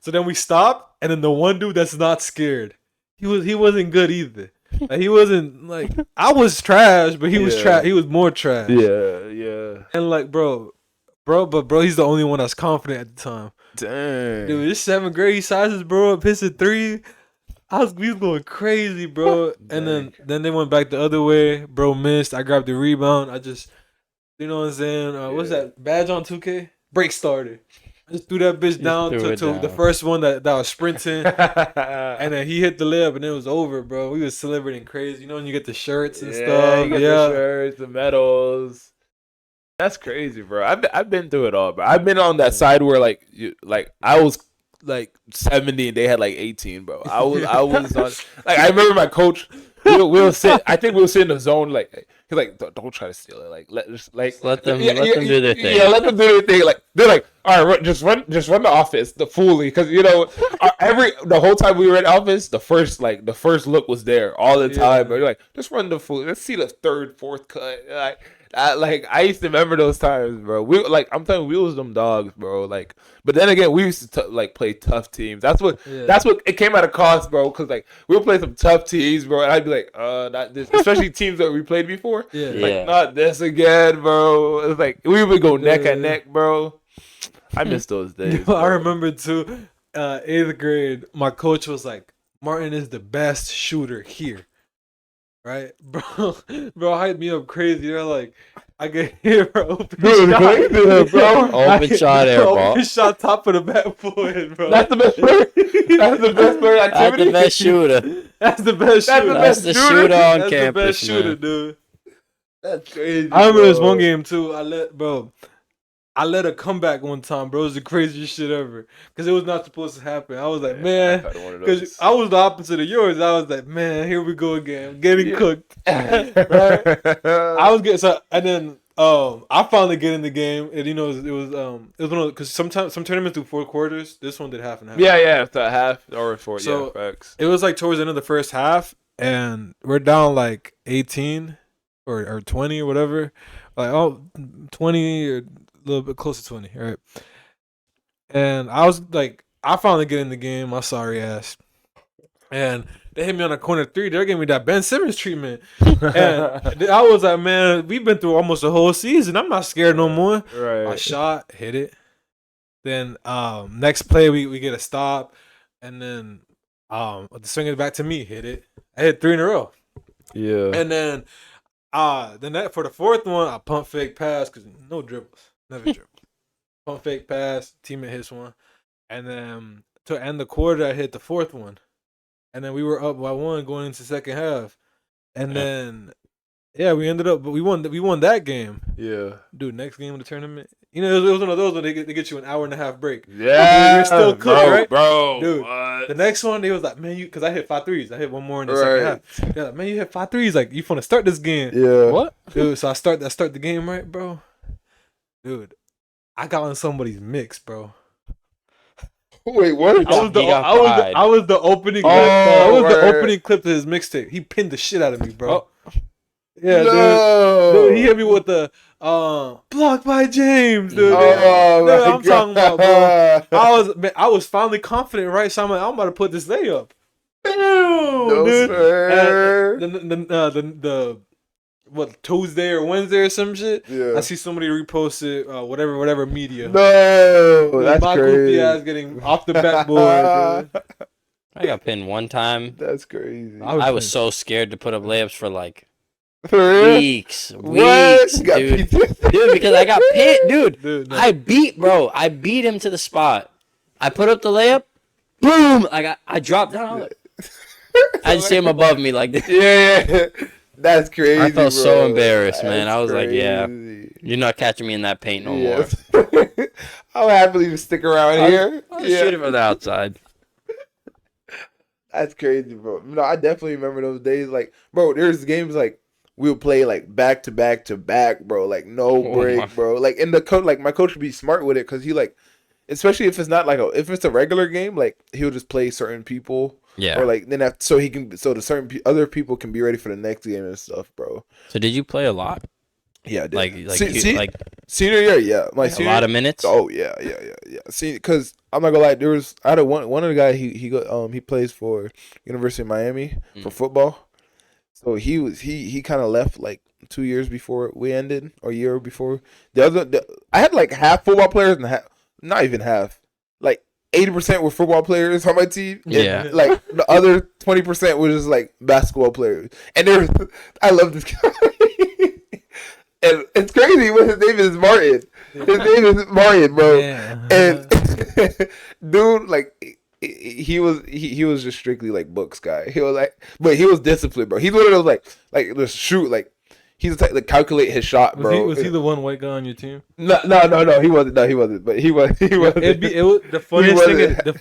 so. Then we stopped, and then the one dude that's not scared, he wasn't good either. Like he wasn't like I was trash, but he was Yeah. trash. He was more trash. Yeah. And like bro, he's the only one that's confident at the time. Dang. Dude, this 7th grade, he sizes bro up, hits a 3. We was going crazy, bro. And then they went back the other way. Bro missed. I grabbed the rebound. I just, you know what I'm saying? What's that badge on 2K? Break starter. I just threw that bitch down threw to it down. the first one that was sprinting. And then he hit the layup and it was over, bro. We was celebrating crazy. You know when you get the shirts and stuff. You get the shirts, the medals. That's crazy, bro. I've been through it all, bro. I've been on that side where like I was like 70 and they had like 18, bro. I was on like I remember my coach. We'll sit. I think we'll sit in the zone like he's like don't try to steal it. Like let them do their thing. Yeah, let them do their thing. Like they're like all right, just run the offense the fully because you know the whole time we were in office the first look was there all the time. But you're like just run the fully. Let's see the third, fourth cut. I used to remember those times, bro. I'm telling you, we was them dogs, bro. Like, but then again, we used to play tough teams. That's what it came at a cost, bro. Cause like we would play some tough teams, bro, and I'd be like, not this, especially teams that we played before. Like not this again, bro. It's like we would go neck and neck, bro. I miss those days. I remember too, 8th grade. My coach was like, Martin is the best shooter here. Right, bro, hyped me up crazy. They're like, I get here for open shot, bro. Open shot, air ball. Open shot, top of the backboard, bro. That's the best player. That's the best player activity. That's the best shooter. That's the best shooter. That's the shooter on That's campus, the best shooter, man. dude. That's crazy. I remember this one game too. I let a comeback one time, bro. It was the craziest shit ever. Because it was not supposed to happen. I was like, man. Because I was the opposite of yours. I was like, man, here we go again. I'm getting cooked. Right? I was getting, and then I finally get in the game. And, you know, it was one of those, because some tournaments do 4 quarters. This one did half and half. Yeah, it's a half or 4. So facts. it was like towards the end of the first half. And we're down like 18 or 20 or whatever. Like, 20 or a little bit close to 20, right? And I was like, I finally get in the game, my sorry ass. And they hit me on a corner 3. They're giving me that Ben Simmons treatment. And I was like, man, we've been through almost a whole season. I'm not scared no more. Right. I shot, hit it. Then next play, we get a stop. And then swing it back to me, hit it. I hit 3 in a row. Yeah. And then for the 4th one, I pump fake pass because no dribbles. Never dribble. Pump fake pass, teammate hits one. And then to end the quarter, I hit the 4th one. And then we were up by 1 going into second half. And then we ended up, but we won that game. Yeah. Dude, next game of the tournament. You know, it was one of those when they get you an hour and a half break. Yeah. You're still cooked, right? Bro. Dude, what? the next one, they was like, man, because I hit 5 threes. I hit one more in the second half. They're like, man, you hit 5 threes. Like, you want to start this game. Yeah. What? Dude, so I start the game right, bro. Dude, I got on somebody's mix, bro. Wait, what? I was the opening clip. I was the opening clip to his mixtape. He pinned the shit out of me, bro. Yeah, dude. He hit me with the blocked by James, dude. I'm talking about, bro. I was finally confident, right? So I'm like, I'm about to put this layup. Boom, dude. The Tuesday or Wednesday or some shit. Yeah. I see somebody repost it, whatever media. No, that's my crazy. goofy ass getting off the backboard. Dude. I got pinned one time. That's crazy. I was so scared to put up layups for like For real? weeks, You got dude. pinned? Dude, because I got pinned, dude. No. I beat him to the spot. I put up the layup, boom. I dropped down. I was like, I just see him above me like this. Yeah. That's crazy. I felt so bro. embarrassed, man. That's I was like, yeah, crazy. you're not catching me in that paint no more. Yes. I'll happily stick around here. I'll shoot it from the outside. That's crazy, bro. No, I definitely remember those days. Like, bro, there's games like we would play like back to back to back, bro. Like no break, bro. Like in the coach, like my coach would be smart with it because especially if it's not like if it's a regular game, like he'll just play certain people. Yeah. Or like then so the certain other people can be ready for the next game and stuff, bro. So did you play a lot? Yeah, I did. Like senior year, yeah, my like a senior lot of minutes. Oh yeah. See, because I'm not gonna lie, I had one of the guy he plays for University of Miami for football. So he kind of left like 2 years before we ended, or a year before. I had like half football players and not even half, like 80% were football players on my team. And Yeah. like the other 20% was just like basketball players. And I love this guy. And it's crazy. His name is Martin. His name is Martin, bro. Yeah. And dude, like he was just strictly like books guy. He was like, but he was disciplined, bro. He's one of those like just shoot like. He's the type to calculate his shot, bro. Was he the one white guy on your team? No. He wasn't. No, he wasn't. But he was. The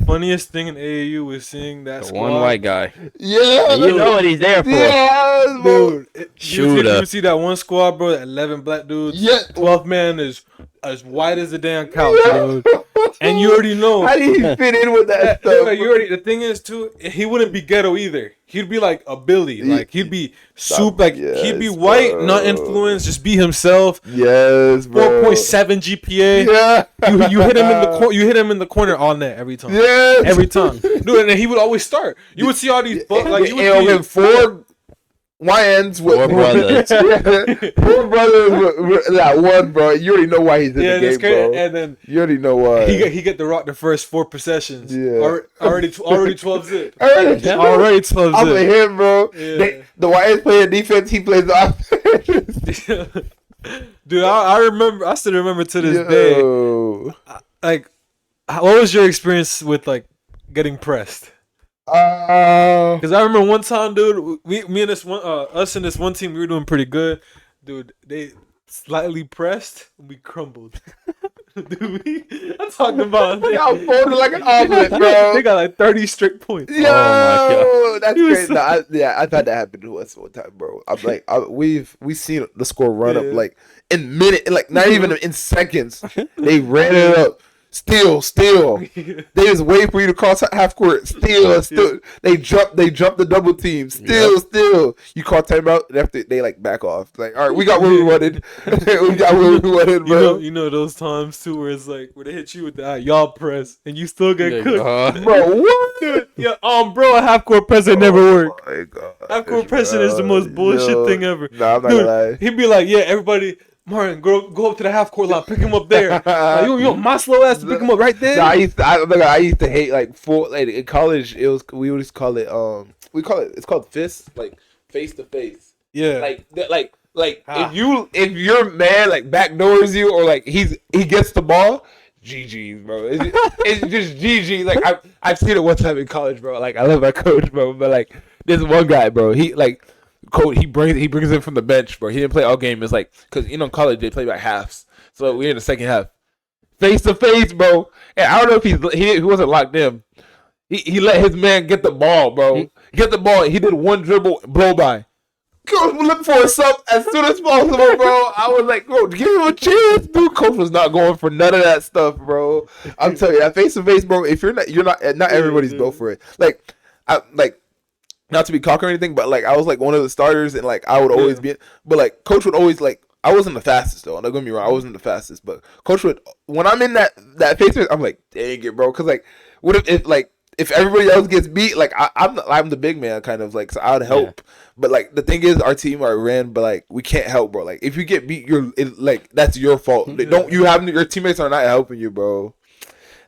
funniest thing in AAU was seeing that The squad. one white guy. Yeah, And you know what he's there for. yeah, bro. Shooter. You see that one squad, bro? That 11 black dudes. Yeah. 12th man is as white as the damn couch, dude. And you already know. How did he fit in with that stuff? The thing is too, he wouldn't be ghetto either. He'd be like a Billy, like he'd be he'd be white, bro. not influenced, just be himself. Yes, bro. 4.7 GPA. Yeah. You hit him in the corner. You hit him in the corner all net every time. Yes. Every time, dude. And then he would always start. You would see all these like you And would with 4 YNs with Four brothers. Yeah. 4 brothers with that one, bro. You already know why he's in the that's game, bro. And then You already know why. he get the rock the first 4 possessions. Yeah. Already 12 zip. Already 12 I'm with zip. him, bro. Yeah. The YNs play defense, he plays the offense. Dude, I remember. I still remember to this day. Yo. Like, what was your experience with like getting pressed? Because I remember one time, dude, me and this one, us and this one team, we were doing pretty good. Dude, they slightly pressed, we crumbled. Dude, I'm talking about. Y'all folded like an omelet, bro. They got like 30 strict points. Yo, Oh, my that's He was crazy. No, I've had that happen to us one time, bro. I'm like, we've seen the score run up Yeah. like in minutes, like not even in seconds. They ran it up. Still. They just wait for you to cross half court. Still. They jump the double team. Still. You call timeout, and after they like back off. Like, all right, we got where we wanted. We got where we wanted, bro. You know those times too where it's like where they hit you with the y'all press and you still get cooked. Bro, what? Dude, yeah, bro, a half court press ain't never work. Oh my God. Half court pressing is the most bullshit thing ever. Nah, I'm not Dude, gonna lie. he'd be like, yeah, everybody, Martin, go up to the half court line, pick him up there. Like, you want my slow ass to pick him up right there? Nah, I used to hate like in college. We always call it it's called fist, like face to face. Yeah. Like if your man like backdoors you or like he gets the ball, GG, bro. It's just GG. Like I've seen it one time in college, bro. Like I love my coach, bro, but like this one guy, bro. He like. Coach, he brings him from the bench, bro. He didn't play all game. It's like because in college they play by halves, so we're in the second half, face to face, bro. And I don't know if he wasn't locked in. He let his man get the ball, bro. Get the ball. He did one dribble, blow by. Coach was looking for a sub as soon as possible, bro. I was like, bro, give him a chance, dude. Coach was not going for none of that stuff, bro. I'm telling you, that face to face, bro. If you're not everybody's built for it. Not to be cocky or anything, but like I was like one of the starters, and like I would always be. But like coach would always like I wasn't the fastest though. Don't get me wrong, I wasn't the fastest, but coach would when I'm in that face, I'm like, dang it, bro, because like what if everybody else gets beat, like I'm the big man kind of like so I'd help. Yeah. But like the thing is, our team are ran, but like we can't help, bro. Like if you get beat, that's your fault. Yeah. Your teammates are not helping you, bro.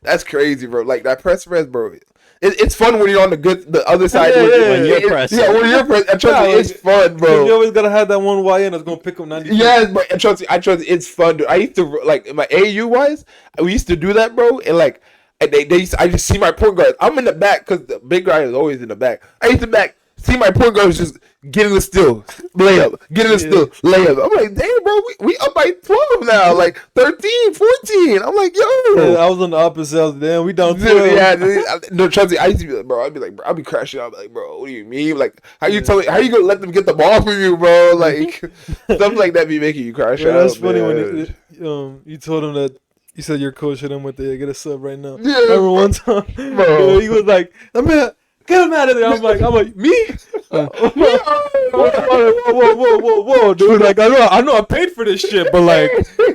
That's crazy, bro. Like that press, bro. It's fun when you're on the other side. When you're pressing. Yeah, when you're pressing. Trust me, it's fun, bro. You always gotta have that one YN that's gonna pick up 90. Yes, but trust me, it's fun, dude. I used to like in my AAU wise, we used to do that, bro. And like, I just see my point guard. I'm in the back because the big guy is always in the back. I used to see my point guard just getting the steal, layup, layup. I'm like, damn, bro, we up by 12 now, like 13, 14. I'm like, yo. Yeah, I was on the opposite side. Damn, we down 12. Yeah, no, trust me. I used to be like, bro. I'd be like, bro, I'd be crashing out. Like, bro, what do you mean? Like, how you gonna let them get the ball from you, bro? Like, stuff like that be making you crash out. That's funny when you told him that You said your coach hit him with the get a sub right now. Yeah, I remember one time, bro. he was like, "Man, get him out of there." I'm like, me? Whoa, dude! Like, I know, I paid for this shit, but like,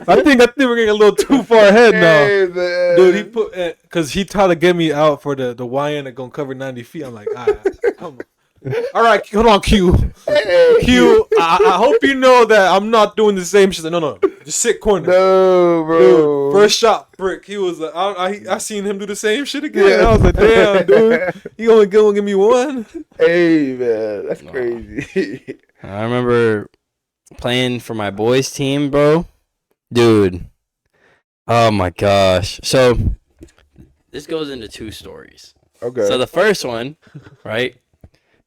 I think we're getting a little too far ahead now. Hey, man. Dude, he put because he tried to get me out for the YN that gonna cover 90 feet. I'm like, all right, hold on, Q. Q, I hope you know that I'm not doing the same shit. No, just sit corner. No, bro. Dude, first shot, brick. He was like, I seen him do the same shit again. Yeah. I was like, damn, dude, you only gonna give me one? Hey, man, that's No. crazy. I remember playing for my boys' team, bro. Dude. Oh my gosh. So this goes into two stories. Okay. So the first one, right?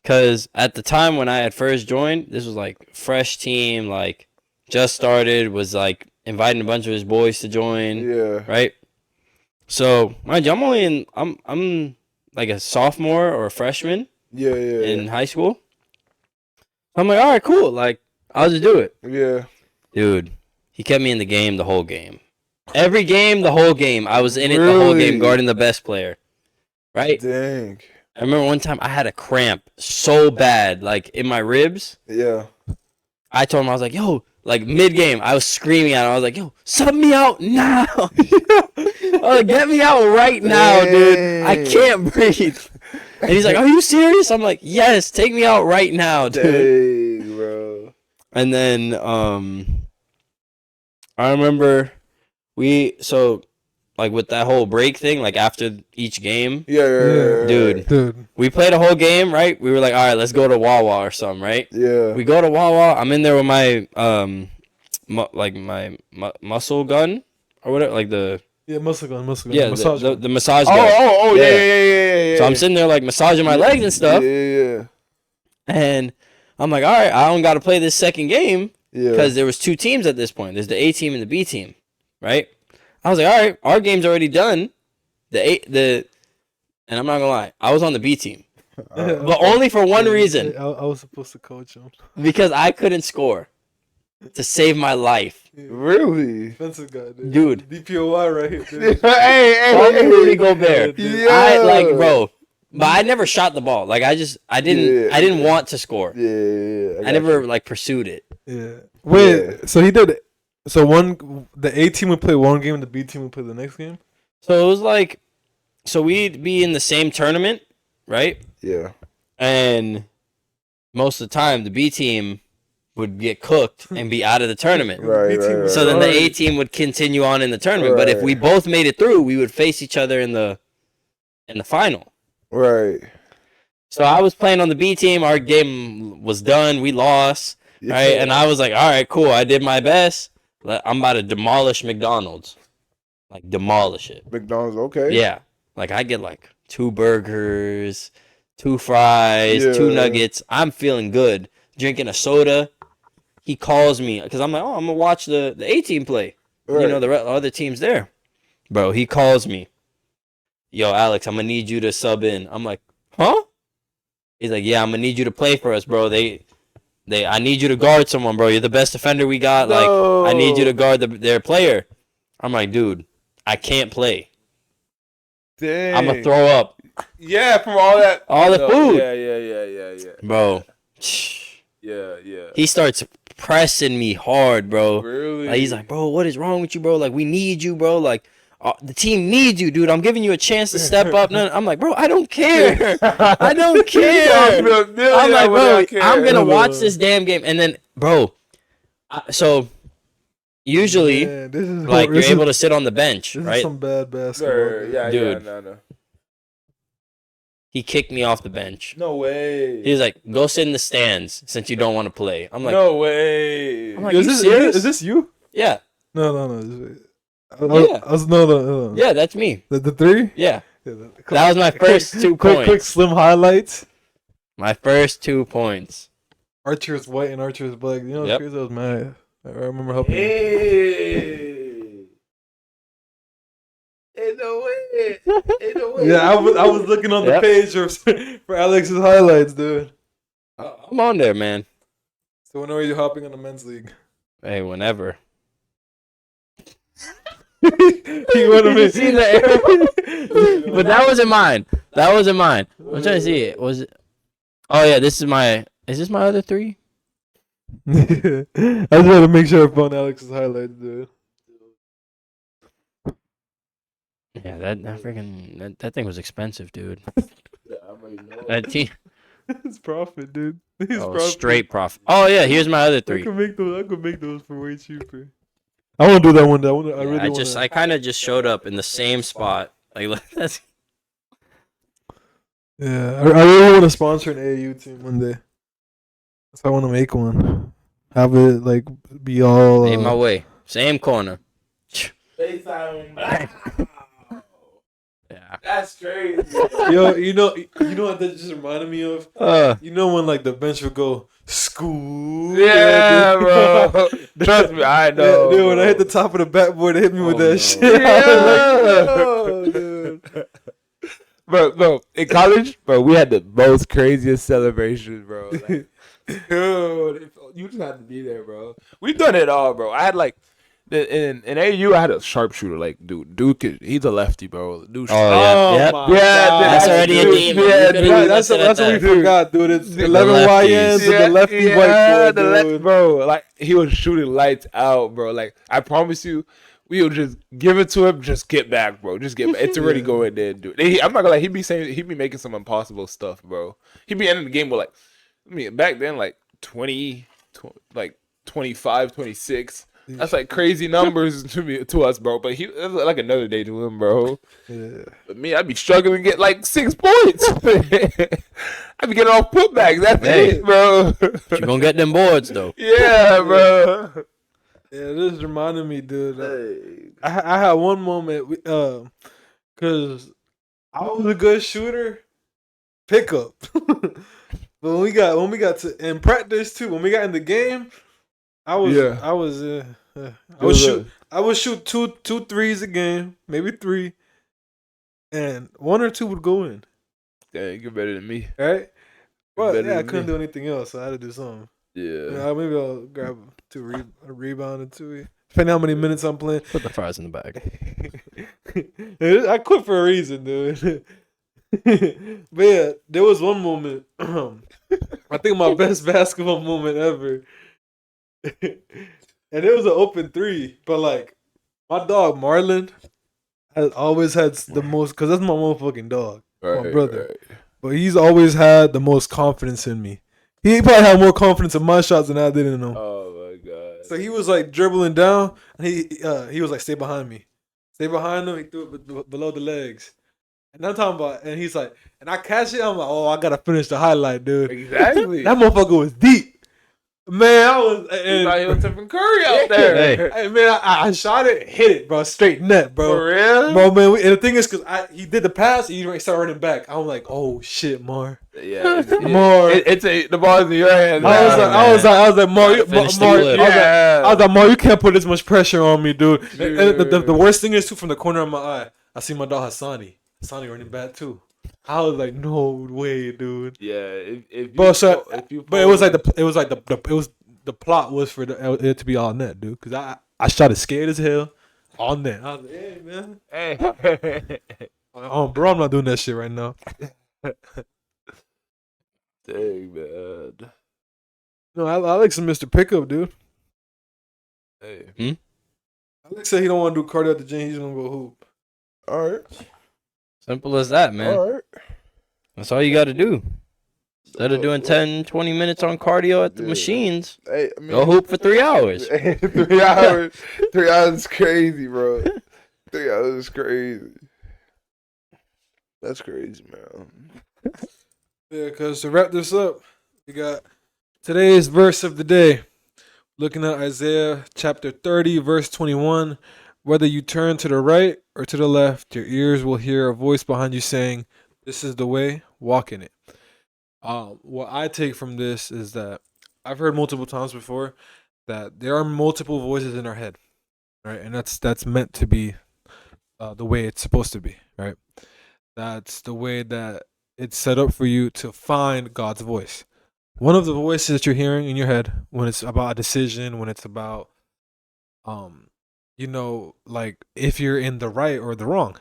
Because at the time when I had first joined, this was like fresh team, like just started, was like inviting a bunch of his boys to join, Yeah. right? So mind you, I'm like a sophomore or a freshman Yeah. in high school. I'm like, all right, cool. Like, I'll just do it. Yeah. Dude, he kept me in the game the whole game. Every game, the whole game. I was in it the whole Really? game, guarding the best player. Right? Dang. I remember one time I had a cramp so bad, like in my ribs. Yeah. I told him, I was like, yo, like mid game, I was screaming at him. I was like, yo, sub me out now. I was like, get me out right now, dude. I can't breathe. And he's like, are you serious? I'm like, yes, take me out right now, dude. Dang, bro. And then I remember like with that whole break thing, like after each game, Yeah. dude, we played a whole game, right? We were like, all right, let's go to Wawa or something, right? Yeah. We go to Wawa. I'm in there with my muscle gun or whatever, like the muscle gun. yeah, Massage gun. the massage gun. Oh, yeah. So I'm sitting there like massaging my legs and stuff, Yeah. and I'm like, all right, I don't got to play this second game Yeah. because there was two teams at this point. There's the A team and the B team, right? I was like, all right, our game's already done. And I'm not gonna lie, I was on the B team, but only for one reason, I was supposed to coach him. because I couldn't score to save my life, Really? Defensive guy, dude. DPOY right here, dude. Call me Rudy Gobert. Yeah. I like, bro, but I never shot the ball. Like I didn't want to score. Yeah. I never like pursued it. Yeah. Wait, Yeah. so he did. So the A team would play one game, and the B team would play the next game. So it was like, so we'd be in the same tournament, right? Yeah. And most of the time, the B team would get cooked and be out of the tournament. Right. So then the A team would continue on in the tournament. But if Right. we both made it through, we would face each other in the final. Right. So I was playing on the B team. Our game was done. We lost. Right. And I was like, all right, cool. I did my best. I'm about to demolish McDonald's. Like, demolish it. McDonald's, okay. Yeah. Like, I get like 2 burgers, 2 fries, 2 Yeah. nuggets. I'm feeling good. Drinking a soda. He calls me because I'm like, oh, I'm going to watch the A team play. Right. You know, the other team's there. Bro, he calls me. Yo, Alex, I'm going to need you to sub in. I'm like, huh? He's like, yeah, I'm going to need you to play for us, bro. I need you to guard someone, bro. You're the best defender we got. No. Like, I need you to guard their player. I'm like, dude, I can't play. Dang. I'm gonna throw up. Yeah, from all that. All the food. Yeah. Bro. Yeah. He starts pressing me hard, bro. Really? Like, he's like, bro, what is wrong with you, bro? Like, we need you, bro. Like, the team needs you, dude. I'm giving you a chance to step up. No, I'm like, bro, I don't care. I don't care. I'm like, bro, I'm gonna watch this damn game. And then, bro, so usually, Man, this is like, you're this able is, to sit on the bench, This is right? some bad basketball. Sir, yeah, Dude. no. He kicked me off the bench. No way. He's like, go sit in the stands since you don't want to play. I'm like, No way. I'm like, Is you this, serious? is this you? Yeah, No. Yeah. No. yeah, that's me. The 3? Yeah, Yeah, that was my first 2 points. Quick slim highlights. My first 2 points. Archer is white and Archer is black. You know, Yep. crazy. I was mad. I remember helping. Hey. Ain't no way. Yeah, I was looking on the Yep. page for Alex's highlights, dude. I'm on there, man. So when are you hopping on the men's league? Hey, whenever. You want to You make seen the arrow? But that wasn't mine. That wasn't mine. I'm trying to see it. Was it? Oh yeah, this is my. Is this my other 3? I just want to make sure I found Alex's highlights, dude. Yeah, that freaking that thing was expensive, dude. That team. It's profit, dude. It's Oh, profit. straight profit. Oh yeah, here's my other I 3. could make those. I could make those for way cheaper. I want to do that one day. I Yeah, really want to. I kind of just showed up in the same spot. Like that's. Yeah, I really want to sponsor an AAU team one day. So I want to make one. Have it like be all. Made my way. Same corner. FaceTime. Yeah. That's crazy. Yo, you know what that just reminded me of? You know when like the bench would go school. Yeah, bro. Trust me, I know. Yeah, dude, when I hit the top of the backboard, it hit me with that no. shit. I was like, oh, dude. Bro, in college, bro, we had the most craziest celebrations, bro. Like, dude, you just had to be there, bro. We've done it all, bro. I had like in AU, I had a sharpshooter. Like, dude, he's a lefty, bro. Dude, Oh yeah. Yep. my Yeah, God. That's already a dude, demon. yeah, You could've dude, That's listed what at we that. forgot, dude. It's The 11 lefties. YNs and the lefty white boy, the left, dude. bro. Like he was shooting lights out, bro. Like I promise you, we would just give it to him. Just get back, bro. Just get back. It's already going there, dude. I'm not gonna lie. He'd be making some impossible stuff, bro. He'd be ending the game with like, I mean, back then like 20 like 25, 26. That's like crazy numbers to us, bro. But it was like another day to him, bro. Yeah. But me, I'd be struggling to get like 6 points. I'd be getting off putbacks. That's Hey. it, bro. You gonna get them boards though. Yeah, bro. Yeah, this reminded me, dude. I had one moment, because I was a good shooter, pickup. But when we got to in practice too, when we got in the game, I would shoot two threes a game, maybe 3, and 1 or 2 would go in. Yeah, you're better than me. Right? Well, better yeah, I than couldn't me. do anything else, so I had to do something. Yeah. Maybe I'll grab a rebound or 2. Depending on how many minutes I'm playing. Put the fries in the bag. I quit for a reason, dude. But yeah, there was one moment. I think my best basketball moment ever. And it was an open 3, but like my dog Marlon has always had the most, because that's my motherfucking dog, my brother. Right. But he's always had the most confidence in me. He probably had more confidence in my shots than I did in them. Oh my god. So he was like dribbling down, and he was like, "Stay behind me, stay behind him." He threw it below the legs, and I'm talking about, and he's like, and I catch it. I'm like, "Oh, I gotta finish the highlight, dude." Exactly. That motherfucker was deep, man. I was, He's like he was Stephen Curry out there. Hey. hey man, I shot it, hit it, bro, straight net, bro. For real? Bro, man, and the thing is, cause he did the pass, he started running back. I'm like, "Oh shit, Mar." Yeah. Mar. The ball's in your hands. I was like, Mar, Finish the Mar, clip. I was like, Mar, you can't put this much pressure on me, dude. And the worst thing is too, from the corner of my eye, I see my dog Hassani running back too. I was like, no way, dude. Yeah. If you, But it was like the plot was for it to be all net, dude. Cause I shot it scared as hell, all net. I was like, hey man, Hey. oh bro, I'm not doing that shit right now. Dang, man. No, Alex is Mr. Pickup, dude. Hey. Alex said he don't want to do cardio at the gym. He's gonna go hoop. All right. Simple as that, man. All right. That's all you got to do. Instead of doing 10, 20 minutes on cardio at the Yeah. machines, Hey, I mean, go hoop for 3 hours. 3 hours. 3 hours is crazy, bro. 3 hours is crazy. That's crazy, man. Yeah, because to wrap this up, we got today's verse of the day. Looking at Isaiah chapter 30, verse 21. Whether you turn to the right or to the left, your ears will hear a voice behind you saying, "This is the way, walk in it." What I take from this is that I've heard multiple times before that there are multiple voices in our head, right? And that's meant to be the way it's supposed to be, right? That's the way that it's set up for you to find God's voice. One of the voices that you're hearing in your head when it's about a decision, when it's about like if you're in the right or the wrong.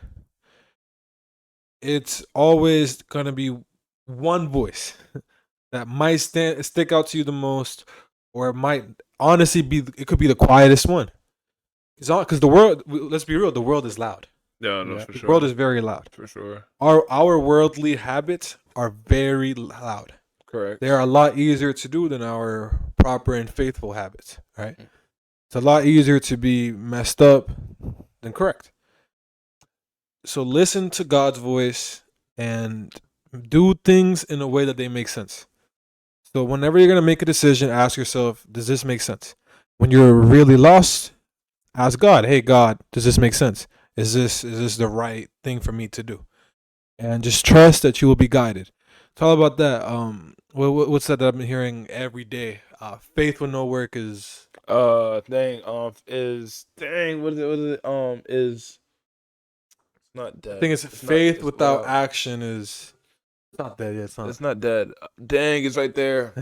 It's always gonna be one voice that might stick out to you the most, or it might honestly be. It could be the quietest one. Because the world. Let's be real. The world is loud. Yeah, no, Yeah. for The sure. world is very loud. For sure. Our worldly habits are very loud. Correct. They are a lot easier to do than our proper and faithful habits. Right. It's a lot easier to be messed up than correct. So listen to God's voice and do things in a way that they make sense. So whenever you're gonna make a decision, ask yourself, does this make sense? When you're really lost, ask God, hey God, does this make sense? Is this the right thing for me to do? And just trust that you will be guided. It's all about that. What's that I've been hearing every day? Faith with no work is What is it's not dead. I think it's faith without action is it's not dead yet. It's not. It's not dead. Dang, it's right there.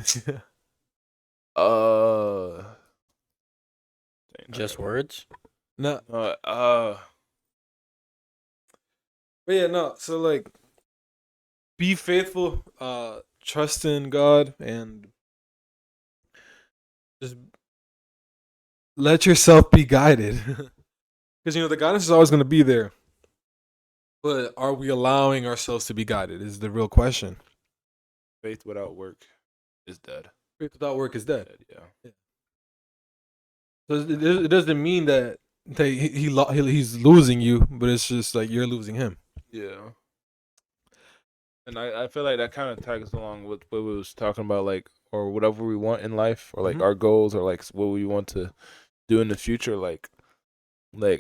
Dang, Just words. No, uh, but yeah, no. So like, be faithful. Trust in God and just let yourself be guided. Because the guidance is always going to be there. But are we allowing ourselves to be guided? Is the real question. faith without work is dead. Faith without work is dead. Yeah. So it doesn't mean that he's losing you, but it's just like you're losing him. Yeah. And I feel like that kind of tags along with what we was talking about, like, or whatever we want in life, or like Mhm. our goals, or like what we want to do in the future. Like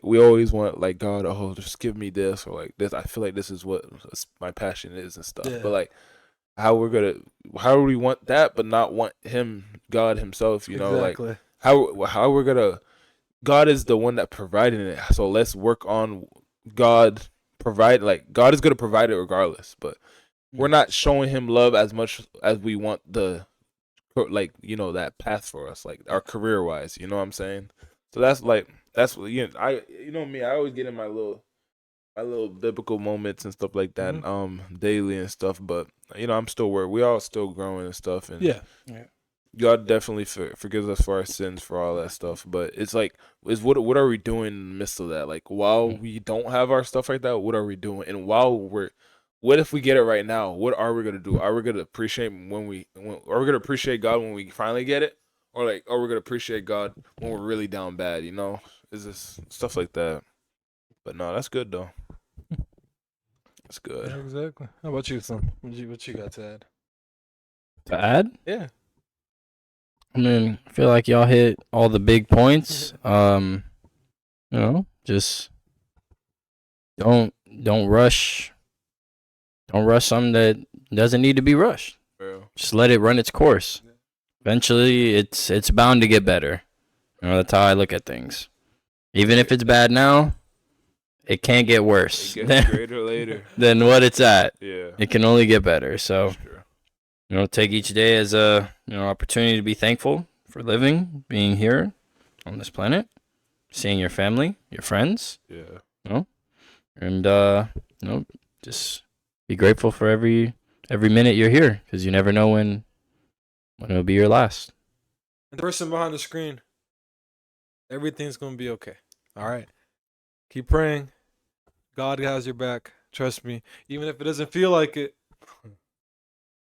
we always want, like, God, oh, just give me this, or like this. I feel like this is what my passion is and stuff. Yeah. But like, how do we want that, but not want Him, God Himself? Like how we're gonna. God is the one that provided it, so let's work on God provide. Like, God is gonna provide it regardless, but we're not showing Him love as much as we want that path for us, like our career wise. You know what I'm saying? So that's me. I always get in my little biblical moments and stuff like that, daily and stuff. But I'm still working. We all still growing and stuff, and Yeah. God definitely forgives us for our sins, for all that stuff. But it's like, what are we doing in the midst of that? Like, while we don't have our stuff like that, what are we doing? And what if we get it right now? What are we gonna do? Are we gonna appreciate are we gonna appreciate God when we finally get it, or like, are we gonna appreciate God when we're really down bad? Is this stuff like that? But no, that's good though. That's good. Yeah, exactly. How about you, son? What you got to add? To add? Yeah. I mean, I feel like y'all hit all the big points. Just don't rush. Don't rush something that doesn't need to be rushed. Bro. Just let it run its course. Eventually, it's bound to get better. That's how I look at things. Even if it's bad now, it can't get worse It gets greater later. than what it's at. Yeah. It can only get better. So, That's true. take each day as a opportunity to be thankful for living, being here on this planet, seeing your family, your friends, Yeah. and just be grateful for every minute you're here, because you never know when it'll be your last. And the person behind the screen, everything's gonna be okay. All right. Keep praying. God has your back. Trust me. Even if it doesn't feel like it,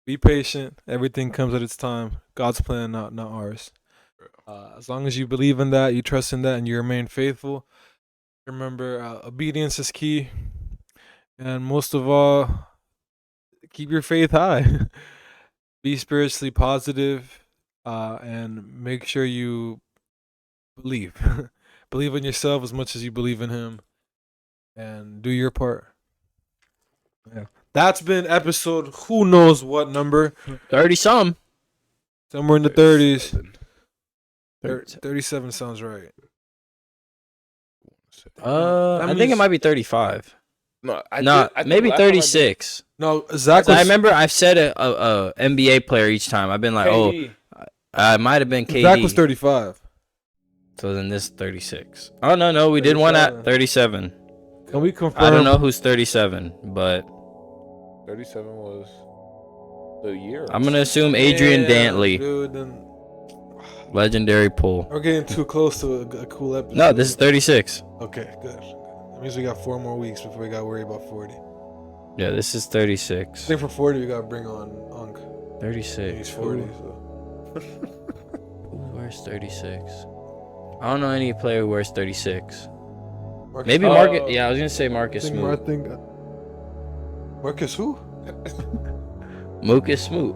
be patient. Everything comes at its time. God's plan, not ours. As long as you believe in that, you trust in that, and you remain faithful. Remember, obedience is key. And most of all, keep your faith high. Be spiritually positive, and make sure you believe. Believe in yourself as much as you believe in Him, and do your part. Yeah. That's been episode who knows what number. 30-some. Somewhere in the 30s. 37 sounds right. I think it might be 35. No, maybe 36. No, Zach was, I remember I've said a NBA player each time. I've been like, it might have been KD. Zach was 35. So then this 36. Oh no, we did one at 37. Can we confirm? I don't know who's 37, but 37 was the year. I'm gonna assume Adrian Dantley, Dude, then legendary pull. we're getting too close to a cool episode. No, this is 36. Okay, good. That means we got 4 more weeks before we got to worry about 40. Yeah, this is I 36. think for 40 we got to bring on Unk. 36. He's 40. Who, So. who wears 36? I don't know any player who wears 36. Marcus, Maybe Marcus. Yeah, I was gonna say Marcus I Smoot. think Marcus who? Marcus Smoot.